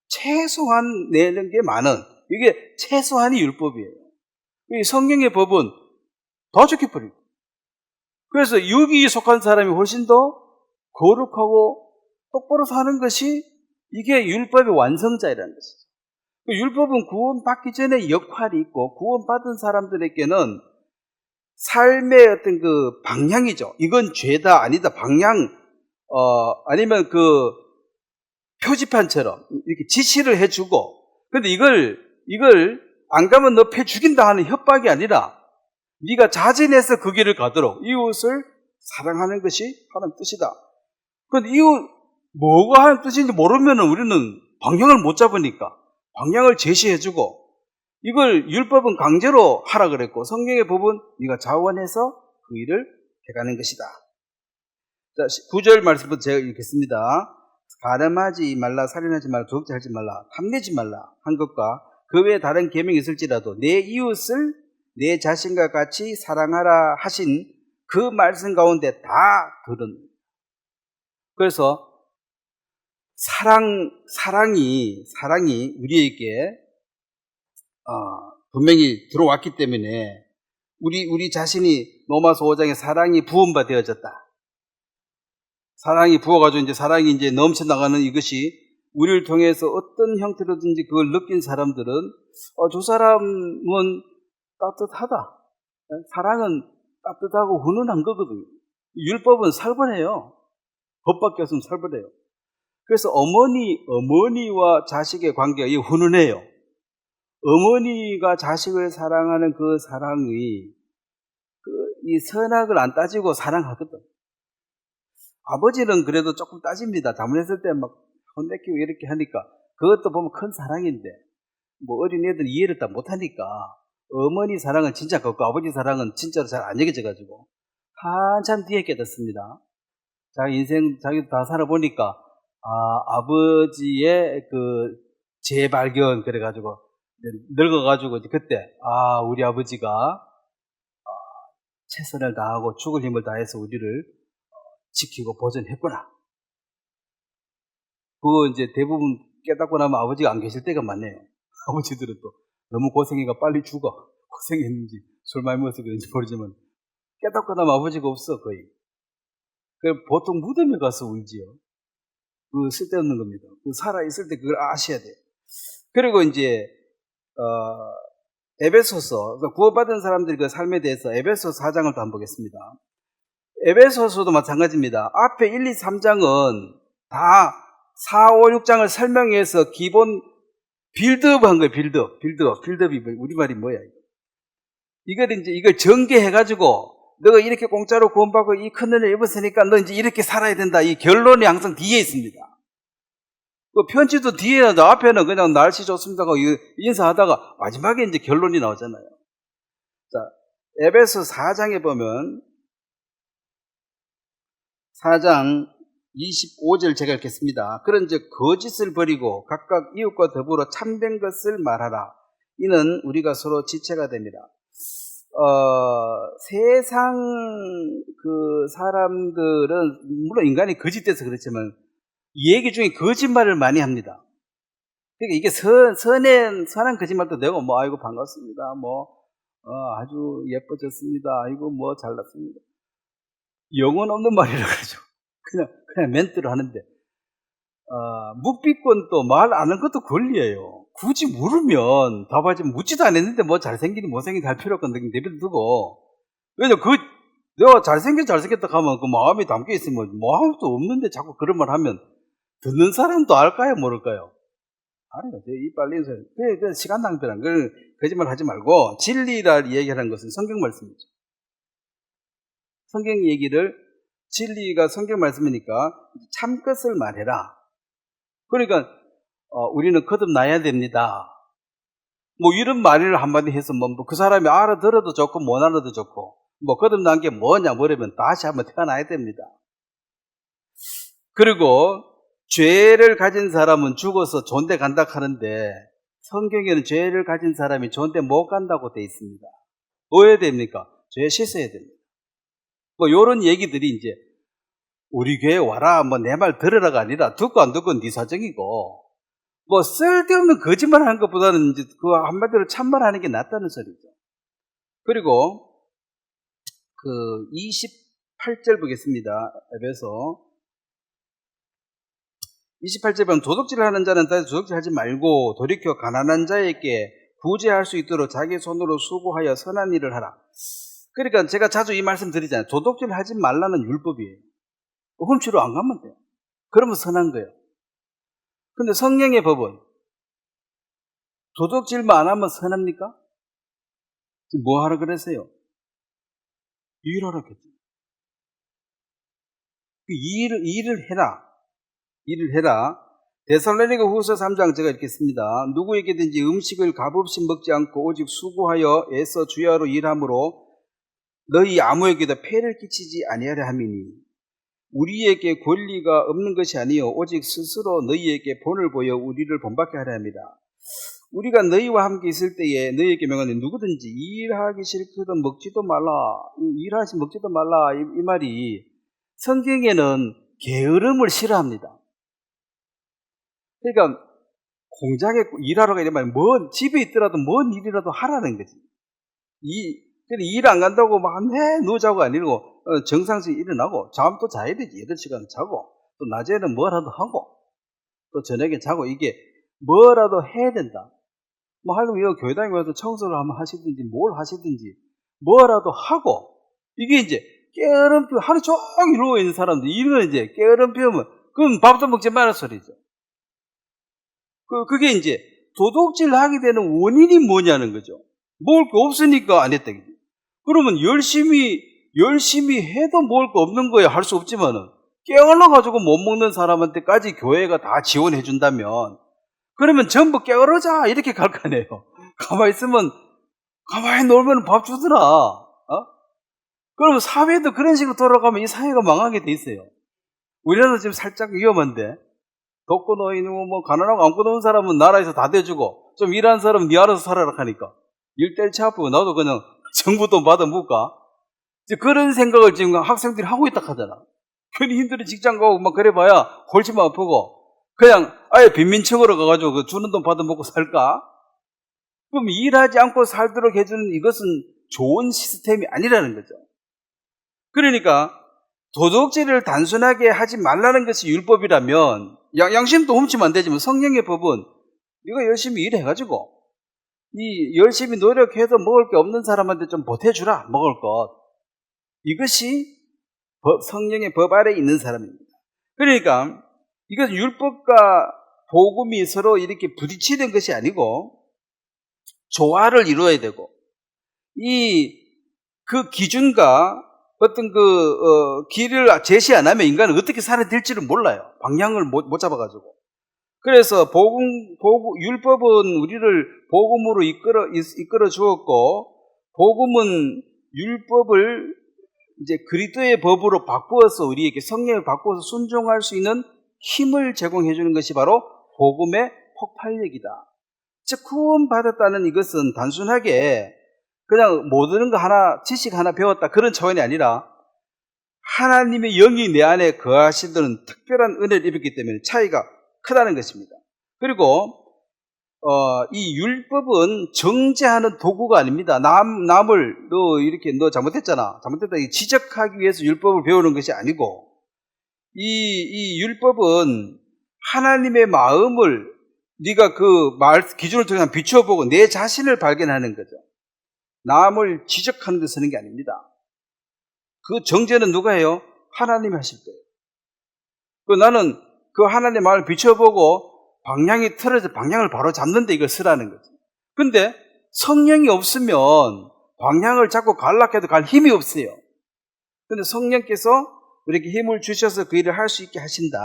최소한 내는 게 많은 이게 최소한이 율법이에요. 이 성경의 법은 다 지켜버리고 그래서 여기에 속한 사람이 훨씬 더 거룩하고 똑바로 사는 것이 이게 율법의 완성자이라는 것이죠. 율법은 구원받기 전에 역할이 있고 구원받은 사람들에게는 삶의 어떤 그 방향이죠. 이건 죄다 아니다 방향 아니면 그 표지판처럼 이렇게 지시를 해주고 근데 이걸 안 가면 너 패 죽인다 하는 협박이 아니라 네가 자진해서 그 길을 가도록 이웃을 사랑하는 것이 하는 뜻이다. 그런데 이웃 뭐가 하는 뜻인지 모르면 우리는 방향을 못 잡으니까 방향을 제시해주고 이걸 율법은 강제로 하라 그랬고 성경의 법은 네가 자원해서 그 일을 해가는 것이다. 자, 9절 말씀부터 제가 읽겠습니다. 가늠하지 말라, 살인하지 말라, 도둑질하지 말라, 탐내지 말라 한 것과 그 외에 다른 계명이 있을지라도 내 이웃을 내 자신과 같이 사랑하라 하신 그 말씀 가운데 다 들은. 그래서 사랑이 우리에게 분명히 들어왔기 때문에 우리 자신이 로마서 5장에 사랑이 부음바 되어졌다. 사랑이 부어가지고 이제 사랑이 이제 넘쳐나가는 이것이 우리를 통해서 어떤 형태로든지 그걸 느낀 사람들은 저 사람은 따뜻하다. 사랑은 따뜻하고 훈훈한 거거든요. 율법은 살벌해요. 법밖에 없으면 살벌해요. 그래서 어머니와 자식의 관계가 훈훈해요. 어머니가 자식을 사랑하는 그 사랑이 이 선악을 안 따지고 사랑하거든. 아버지는 그래도 조금 따집니다. 잘못했을 때 막 혼내키고 이렇게 하니까 그것도 보면 큰 사랑인데 뭐 어린애들 이해를 다 못하니까 어머니 사랑은 진짜 컸고 아버지 사랑은 진짜로 잘 안 여겨져가지고 한참 뒤에 깨닫습니다. 자기 인생 자기도 다 살아보니까 아버지의 그 재발견 그래가지고 늙어가지고 이제 그때 우리 아버지가 최선을 다하고 죽을 힘을 다해서 우리를 지키고 보존했구나. 그거 이제 대부분 깨닫고 나면 아버지가 안 계실 때가 많네요. 아버지들은 또 너무 고생해가 빨리 죽어. 고생했는지 술 많이 먹어서 그런지 모르지만 깨닫고 나면 아버지가 없어 거의. 보통 무덤에 가서 울지요. 그 쓸데없는 겁니다. 그 살아있을 때 그걸 아셔야 돼요. 그리고 이제 에베소서, 그러니까 구원받은 사람들의 그 삶에 대해서 에베소서 4장을 또 한번 보겠습니다. 에베소서도 마찬가지입니다. 앞에 1, 2, 3장은 다 4, 5, 6장을 설명해서 기본 빌드업 한 거예요. 빌드업이 우리말이 뭐야? 이걸 전개해가지고 너가 이렇게 공짜로 구원받고 이 큰 은혜를 입었으니까 너 이제 이렇게 살아야 된다. 이 결론이 항상 뒤에 있습니다. 그 편지도 뒤에는 앞에는 그냥 날씨 좋습니다 하고 인사하다가 마지막에 이제 결론이 나오잖아요. 자, 에베소 4장에 보면 4장 25절 제가 읽겠습니다. 그런즉 거짓을 버리고 각각 이웃과 더불어 참된 것을 말하라. 이는 우리가 서로 지체가 됩니다. 세상 그 사람들은 물론 인간이 거짓돼서 그렇지만 이 얘기 중에 거짓말을 많이 합니다. 그러니까 이게 선한 거짓말도 되고 뭐 아이고 반갑습니다. 뭐 아주 예뻐졌습니다. 아이고 뭐 잘났습니다. 영혼 없는 말이라 그러죠. 그냥 멘트를 하는데 묵비권도 말 안 하는 것도 권리예요. 굳이 물으면 답하지 묻지도 않았는데 뭐 잘생기니 못생기니 할 필요가 없는데 내버려두고 왜냐면 내가 잘생겼다 하면 그 마음이 담겨 있으면 뭐 아무것도 없는데 자꾸 그런 말 하면 듣는 사람도 알까요 모를까요? 알아요. 이 빨리 소리. 그 시간 낭비란 걸 거짓말 하지 말고 진리를 얘기하는 것은 성경 말씀이죠. 성경 얘기를 진리가 성경 말씀이니까 참 것을 말해라. 그러니까 우리는 거듭나야 됩니다. 뭐 이런 말을 한마디 해서 뭐 그 사람이 알아들어도 좋고 못 알아도 좋고 뭐 거듭난 게 뭐냐 물으면 다시 한번 태어나야 됩니다. 그리고 죄를 가진 사람은 죽어서 존대 간다 하는데 성경에는 죄를 가진 사람이 존대 못 간다고 돼 있습니다. 뭐 해야 됩니까? 죄 씻어야 됩니다. 뭐 요런 얘기들이 이제 우리 교회 와라 뭐 내 말 들으라가 아니라 듣고 안 듣고 네 사정이고 뭐 쓸데없는 거짓말 하는 것보다는 이제 그 한마디로 참말 하는 게 낫다는 소리죠. 그리고 그 28절 보겠습니다. 에베소 28절 보면 도둑질을 하는 자는 다시 도둑질하지 말고 돌이켜 가난한 자에게 구제할 수 있도록 자기 손으로 수고하여 선한 일을 하라. 그러니까 제가 자주 이 말씀 드리잖아요. 도둑질 하지 말라는 율법이에요. 훔치러 안 가면 돼요. 그러면 선한 거예요. 근데 성령의 법은 도둑질만 안 하면 선합니까? 지금 뭐 하라 그랬어요? 일하라 그랬죠. 일을 해라. 일을 해라. 데살로니가 후서 3장 제가 읽겠습니다. 누구에게든지 음식을 값없이 먹지 않고 오직 수고하여 애써 주야로 일함으로 너희 아무에게도 폐를 끼치지 아니하려 함이니 우리에게 권리가 없는 것이 아니요 오직 스스로 너희에게 본을 보여 우리를 본받게 하려 합니다. 우리가 너희와 함께 있을 때에 너희에게 명하니 누구든지 일하기 싫거든 먹지도 말라. 일하시 먹지도 말라. 이 말이 성경에는 게으름을 싫어합니다. 그러니까 공장에 일하러 가려면 집에 있더라도 뭔 일이라도 하라는 거지. 일 안 간다고 막 누우자고 아니고 정상적으로 일어나고 잠도 자야 되지. 8시간 자고 또 낮에는 뭐라도 하고 또 저녁에 자고 이게 뭐라도 해야 된다. 뭐 하려면 교회 다니고 와서 청소를 한번 하시든지 뭘 하시든지 뭐라도 하고 이게 이제 게으름 피우면 하루 종일 누워 있는 사람들 이런 이제 게으름 피우면 그건 밥도 먹지 말라는 소리죠. 그게 이제 도둑질 하게 되는 원인이 뭐냐는 거죠. 먹을 거 없으니까 안 했다. 그러면 열심히 해도 먹을 거 없는 거에 할 수 없지만은 깨어나가지고 못 먹는 사람한테까지 교회가 다 지원해 준다면 그러면 전부 깨어나자 이렇게 갈 거 아니에요. 가만히 있으면 가만히 놀면 밥 주더라. 그러면 사회도 그런 식으로 돌아가면 이 사회가 망하게 돼 있어요. 우리나라도 지금 살짝 위험한데 독거노인이고 뭐 가난하고 아무것도 없는 사람은 나라에서 다 대주고 좀 일하는 사람은 네 알아서 살아라 하니까 일대일치 아프고 나도 그냥 정부 돈 받아 묵까 그런 생각을 지금 학생들이 하고 있다 하잖아. 괜히 힘들어 직장 가고 막 그래봐야 골치만 아프고 그냥 아예 빈민층으로 가가지고 그 주는 돈 받아 먹고 살까? 그럼 일하지 않고 살도록 해주는 이것은 좋은 시스템이 아니라는 거죠. 그러니까 도둑질을 단순하게 하지 말라는 것이 율법이라면 양심도 훔치면 안 되지만 성령의 법은 네가 열심히 일해가지고 이 열심히 노력해도 먹을 게 없는 사람한테 좀 보태주라. 먹을 것. 이것이 성령의 법 아래에 있는 사람입니다. 그러니까 이것은 율법과 복음이 서로 이렇게 부딪히는 것이 아니고 조화를 이루어야 되고 그 기준과 어떤 길을 제시 안 하면 인간은 어떻게 살아야 될지를 몰라요. 방향을 못 잡아가지고. 그래서 율법은 우리를 복음으로 이끌어 주었고, 복음은 율법을 이제 그리스도의 법으로 바꾸어서 우리에게 성령을 바꾸어서 순종할 수 있는 힘을 제공해 주는 것이 바로 복음의 폭발력이다. 즉, 구원받았다는 이것은 단순하게 그냥 모르는 거 하나, 지식 하나 배웠다, 그런 차원이 아니라 하나님의 영이 내 안에 거하시는 특별한 은혜를 입었기 때문에 차이가 크다는 것입니다. 그리고 이 율법은 정죄하는 도구가 아닙니다. 남을 너 잘못했잖아, 잘못했다 지적하기 위해서 율법을 배우는 것이 아니고, 이 율법은 하나님의 마음을 네가 그 기준을 통해서 비춰보고 내 자신을 발견하는 거죠. 남을 지적하는 데 쓰는 게 아닙니다. 그 정죄는 누가 해요? 하나님이 하실 거예요. 나는 그 하나님의 마음을 비춰보고 방향이 틀어져 방향을 바로 잡는데 이걸 쓰라는 거죠. 근데 성령이 없으면 방향을 잡고 가려고 해도 갈 힘이 없어요. 근데 성령께서 우리에게 힘을 주셔서 그 일을 할 수 있게 하신다.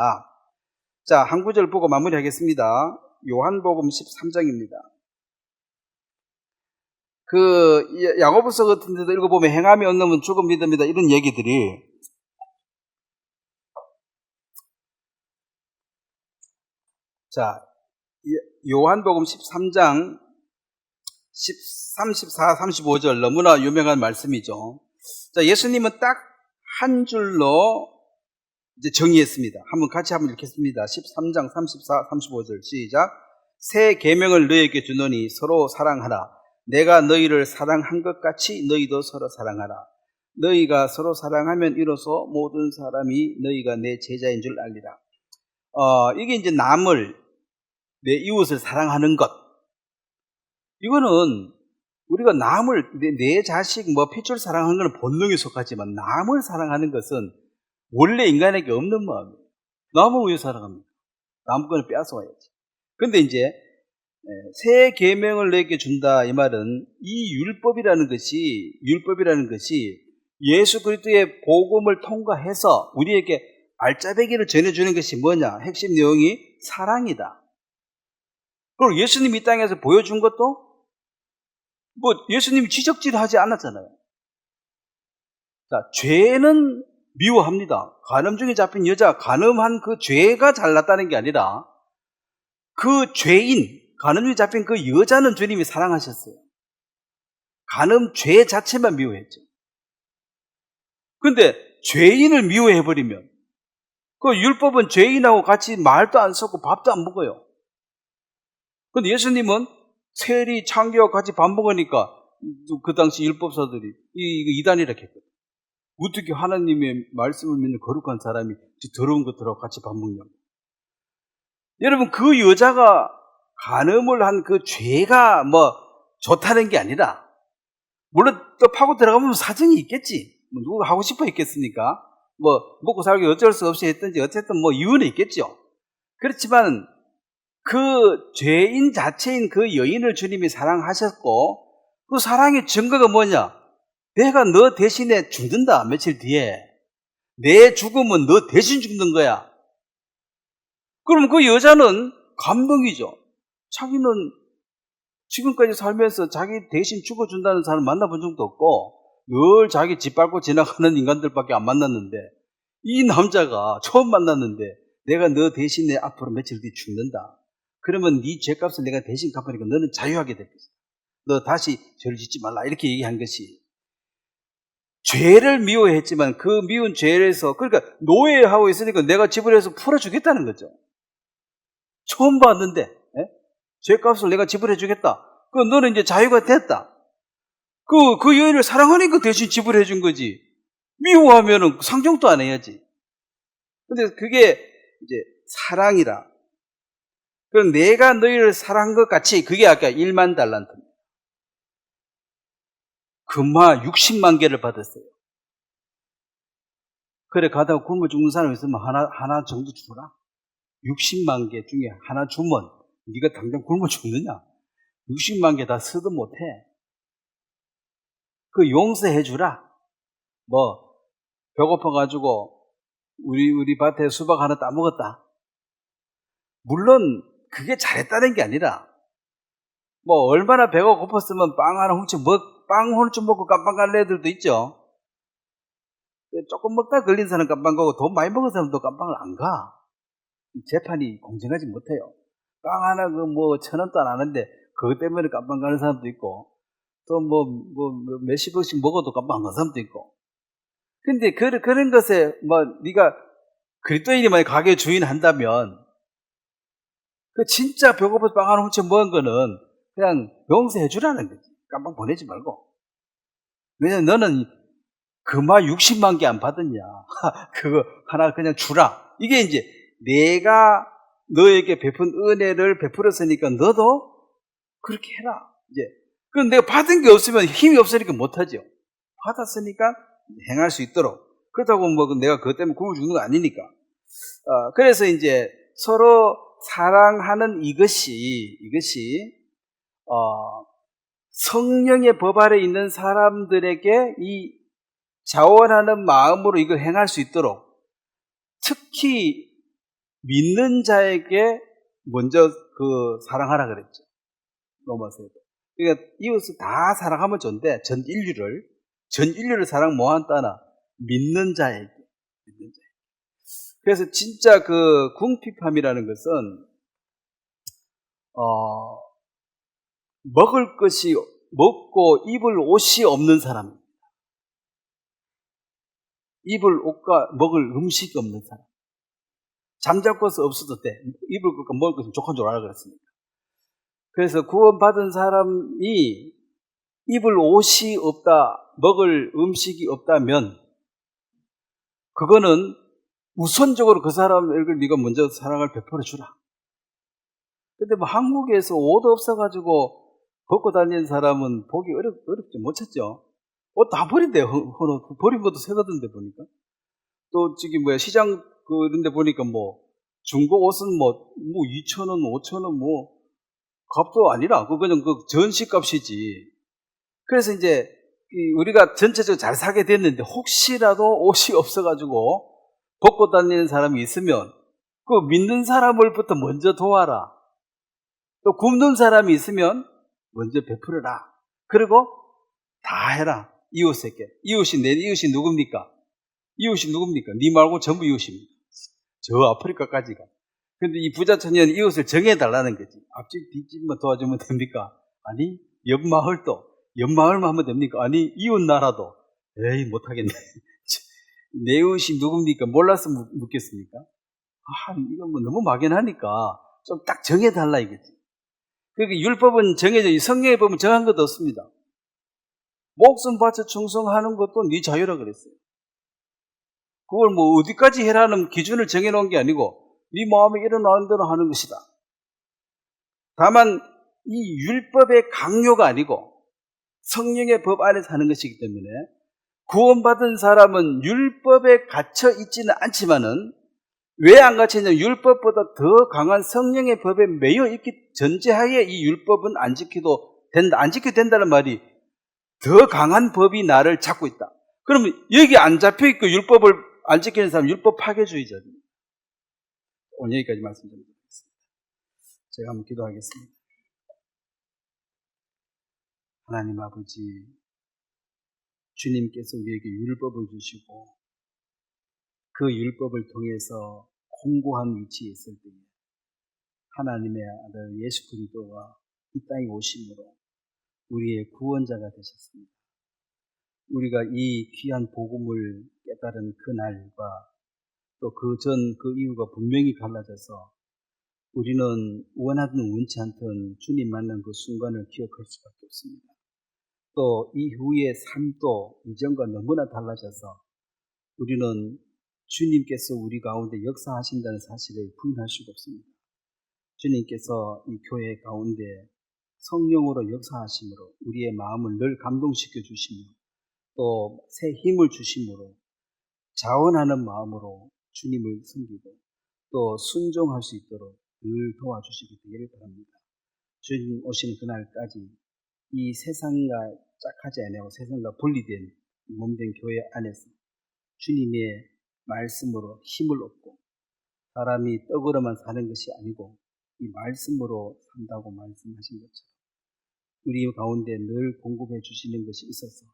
자, 한 구절 보고 마무리하겠습니다. 요한복음 13장입니다. 야고보서 같은 데도 읽어보면 행함이 없는 죽음 믿음이다, 이런 얘기들이. 자, 요한복음 13장 34, 35절 너무나 유명한 말씀이죠. 자, 예수님은 딱 한 줄로 이제 정의했습니다. 같이 한번 읽겠습니다. 13장 34, 35절 시작. 새 계명을 너희에게 주노니 서로 사랑하라. 내가 너희를 사랑한 것 같이 너희도 서로 사랑하라. 너희가 서로 사랑하면 이로써 모든 사람이 너희가 내 제자인 줄 알리라. 이게 이제 내 이웃을 사랑하는 것. 이거는 우리가 내 자식, 핏줄 사랑하는 것은 본능에 속하지만 남을 사랑하는 것은 원래 인간에게 없는 마음이에요. 남을 왜 사랑합니까? 남 거는 빼앗아와야지. 근데 이제 새 계명을 너에게 준다, 이 말은 이 율법이라는 것이 예수 그리스도의 복음을 통과해서 우리에게 알짜배기를 전해주는 것이 뭐냐? 핵심 내용이 사랑이다. 그리고 예수님이 이 땅에서 보여준 것도 예수님이 지적질을 하지 않았잖아요. 자, 죄는 미워합니다. 간음 중에 잡힌 여자, 간음한 그 죄가 잘났다는 게 아니라 그 간음 중에 잡힌 그 여자는 주님이 사랑하셨어요. 간음 죄 자체만 미워했죠. 근데 죄인을 미워해버리면 그 율법은 죄인하고 같이 말도 안 섞고 밥도 안 먹어요. 근데 예수님은 세리, 창기와 같이 밥 먹으니까 그 당시 율법사들이 이거 이단이라 했거든. 어떻게 하나님의 말씀을 믿는 거룩한 사람이 더러운 것들하고 같이 밥 먹냐고. 여러분, 그 여자가 간음을 한 그 죄가 좋다는 게 아니라, 물론 또 파고 들어가면 사정이 있겠지. 누가 하고 싶어 했겠습니까? 먹고 살기 어쩔 수 없이 했든지 어쨌든 이유는 있겠죠. 그렇지만 그 죄인 자체인 그 여인을 주님이 사랑하셨고, 그 사랑의 증거가 뭐냐? 내가 너 대신에 죽는다, 며칠 뒤에. 내 죽음은 너 대신 죽는 거야. 그럼 그 여자는 감동이죠. 자기는 지금까지 살면서 자기 대신 죽어준다는 사람 만나본 적도 없고 늘 자기 집 밟고 지나가는 인간들밖에 안 만났는데, 이 남자가 처음 만났는데 내가 너 대신에 앞으로 며칠 뒤에 죽는다. 그러면 네 죄값을 내가 대신 갚으니까 너는 자유하게 될 것이다. 너 다시 죄를 짓지 말라, 이렇게 얘기한 것이, 죄를 미워했지만 그 미운 죄에서, 그러니까 노예하고 있으니까 내가 지불해서 풀어주겠다는 거죠. 처음 봤는데 죄값을 내가 지불해 주겠다. 너는 이제 자유가 됐다. 그 여인을 사랑하니까 대신 지불해 준 거지. 미워하면은 상종도 안 해야지. 근데 그게 이제 사랑이라. 그럼 내가 너희를 사랑한 것 같이, 그게 아까 1만 달란트입니다. 금화 60만 개를 받았어요. 그래, 가다가 굶어 죽는 사람 있으면 하나 정도 주라. 60만 개 중에 하나 주면 네가 당장 굶어 죽느냐? 60만 개 다 쓰도 못해. 그 용서해 주라. 배고파가지고 우리 밭에 수박 하나 따먹었다. 물론 그게 잘했다는 게 아니라 뭐 얼마나 배가 고팠으면 빵 하나 훔쳐 빵 훔쳐 먹고 깜빵 갈 애들도 있죠. 조금 먹다 걸린 사람 깜빵 가고 돈 많이 먹은 사람도 깜빵을 안 가. 재판이 공정하지 못해요. 빵 하나 그 뭐 1,000원도 안 하는데 그것 때문에 깜빵 가는 사람도 있고 또 몇십억씩 먹어도 깜빵 안 가는 사람도 있고. 근데 그런 것에 네가 그리스도인이 만약 가게 주인 한다면 그 진짜 배고파서 빵 하나 훔쳐 먹은 거는 그냥 용서해 주라는 거지. 깜빵 보내지 말고. 왜냐면 너는 그마 60만 개 안 받았냐. 그거 하나 그냥 주라. 이게 이제 내가 너에게 베푼 은혜를 베풀었으니까 너도 그렇게 해라. 이제 그럼 내가 받은 게 없으면 힘이 없으니까 못하죠. 받았으니까 행할 수 있도록. 그렇다고 내가 그것 때문에 굶어 죽는 거 아니니까. 그래서 이제 서로 사랑하는 이것이 성령의 법 아래 있는 사람들에게 이 자원하는 마음으로 이걸 행할 수 있도록 특히 믿는 자에게 먼저 사랑하라 그랬죠. 로마서에도. 그러니까 이웃을 다 사랑하면 좋은데 전 인류를 사랑 못한다나 믿는 자에게. 그래서 진짜 궁핍함이라는 것은 먹을 것이 먹고 입을 옷이 없는 사람, 입을 옷과 먹을 음식이 없는 사람, 잠잘 곳이 없어도 돼. 입을 것과 먹을 것은 족한 줄 알아 그랬습니다. 그래서 구원받은 사람이 입을 옷이 없다, 먹을 음식이 없다면 그거는 우선적으로 그 사람을 네가 먼저 사랑을 베풀어 주라. 근데 한국에서 옷 없어가지고 벗고 다니는 사람은 보기 어렵죠. 못 찾죠. 옷 다 버린대요. 버린 것도 새거던데 보니까. 또 저기 시장 그런 데 보니까 중고 옷은 2,000원, 5,000원 값도 아니라 그냥 전시 값이지. 그래서 이제 우리가 전체적으로 잘 사게 됐는데 혹시라도 옷이 없어가지고 벗고 다니는 사람이 있으면 믿는 사람을부터 먼저 도와라. 또 굶는 사람이 있으면 먼저 베풀어라. 그리고 다 해라. 이웃에게. 내 이웃이 누굽니까? 네 말고 전부 이웃입니다. 저 아프리카까지가. 근데 이 부자 청년은 이웃을 정해달라는 거지. 앞집, 뒷집만 도와주면 됩니까? 아니, 옆마을만 하면 됩니까? 아니, 이웃 나라도. 에이, 못하겠네. 내 이웃이 누굽니까? 몰라서 묻겠습니까? 이건 너무 막연하니까 좀 딱 정해달라 이거지. 그러니까 율법은 정해져, 성경에 보면 정한 것도 없습니다. 목숨 바쳐 충성하는 것도 네 자유라 그랬어요. 그걸 어디까지 해라는 기준을 정해놓은 게 아니고 네 마음에 일어나는 대로 하는 것이다. 다만 이 율법의 강요가 아니고 성령의 법 안에서 하는 것이기 때문에 구원받은 사람은 율법에 갇혀 있지는 않지만은 왜 안 갇혀 있냐면 율법보다 더 강한 성령의 법에 매여 있기 전제하에 이 율법은 안 지켜도 된다. 안 지켜도 된다는 말이 더 강한 법이 나를 잡고 있다. 그러면 여기 안 잡혀 있고 율법을 안 지키는 사람 율법 파괴주의자입니다. 오늘 여기까지 말씀드리겠습니다. 제가 한번 기도하겠습니다. 하나님 아버지, 주님께서 우리에게 율법을 주시고 그 율법을 통해서 공고한 위치에 있을 때에 하나님의 아들 예수 그리스도가 이 땅에 오심으로 우리의 구원자가 되셨습니다. 우리가 이 귀한 복음을 깨달은 그날과 또 그 이유가 분명히 갈라져서 우리는 원하든 원치 않든 주님 만난 그 순간을 기억할 수밖에 없습니다. 또 이후의 삶도 이전과 너무나 달라져서 우리는 주님께서 우리 가운데 역사하신다는 사실을 부인할 수가 없습니다. 주님께서 이 교회 가운데 성령으로 역사하심으로 우리의 마음을 늘 감동시켜 주시며 또 새 힘을 주심으로 자원하는 마음으로 주님을 섬기고 또 순종할 수 있도록 늘 도와주시기 되기를 바랍니다. 주님 오시는 그날까지 이 세상과 짝하지 아니하고 세상과 분리된 몸된 교회 안에서 주님의 말씀으로 힘을 얻고 사람이 떡으로만 사는 것이 아니고 이 말씀으로 산다고 말씀하신 것처럼 우리 가운데 늘 공급해 주시는 것이 있어서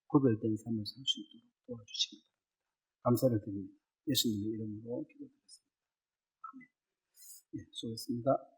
구별된 삶을 살 수 있도록 도와주시기 바랍니다. 감사를 드립니다. 예수님의 이름으로 기도드렸습니다. 아멘. 예, 수고했습니다.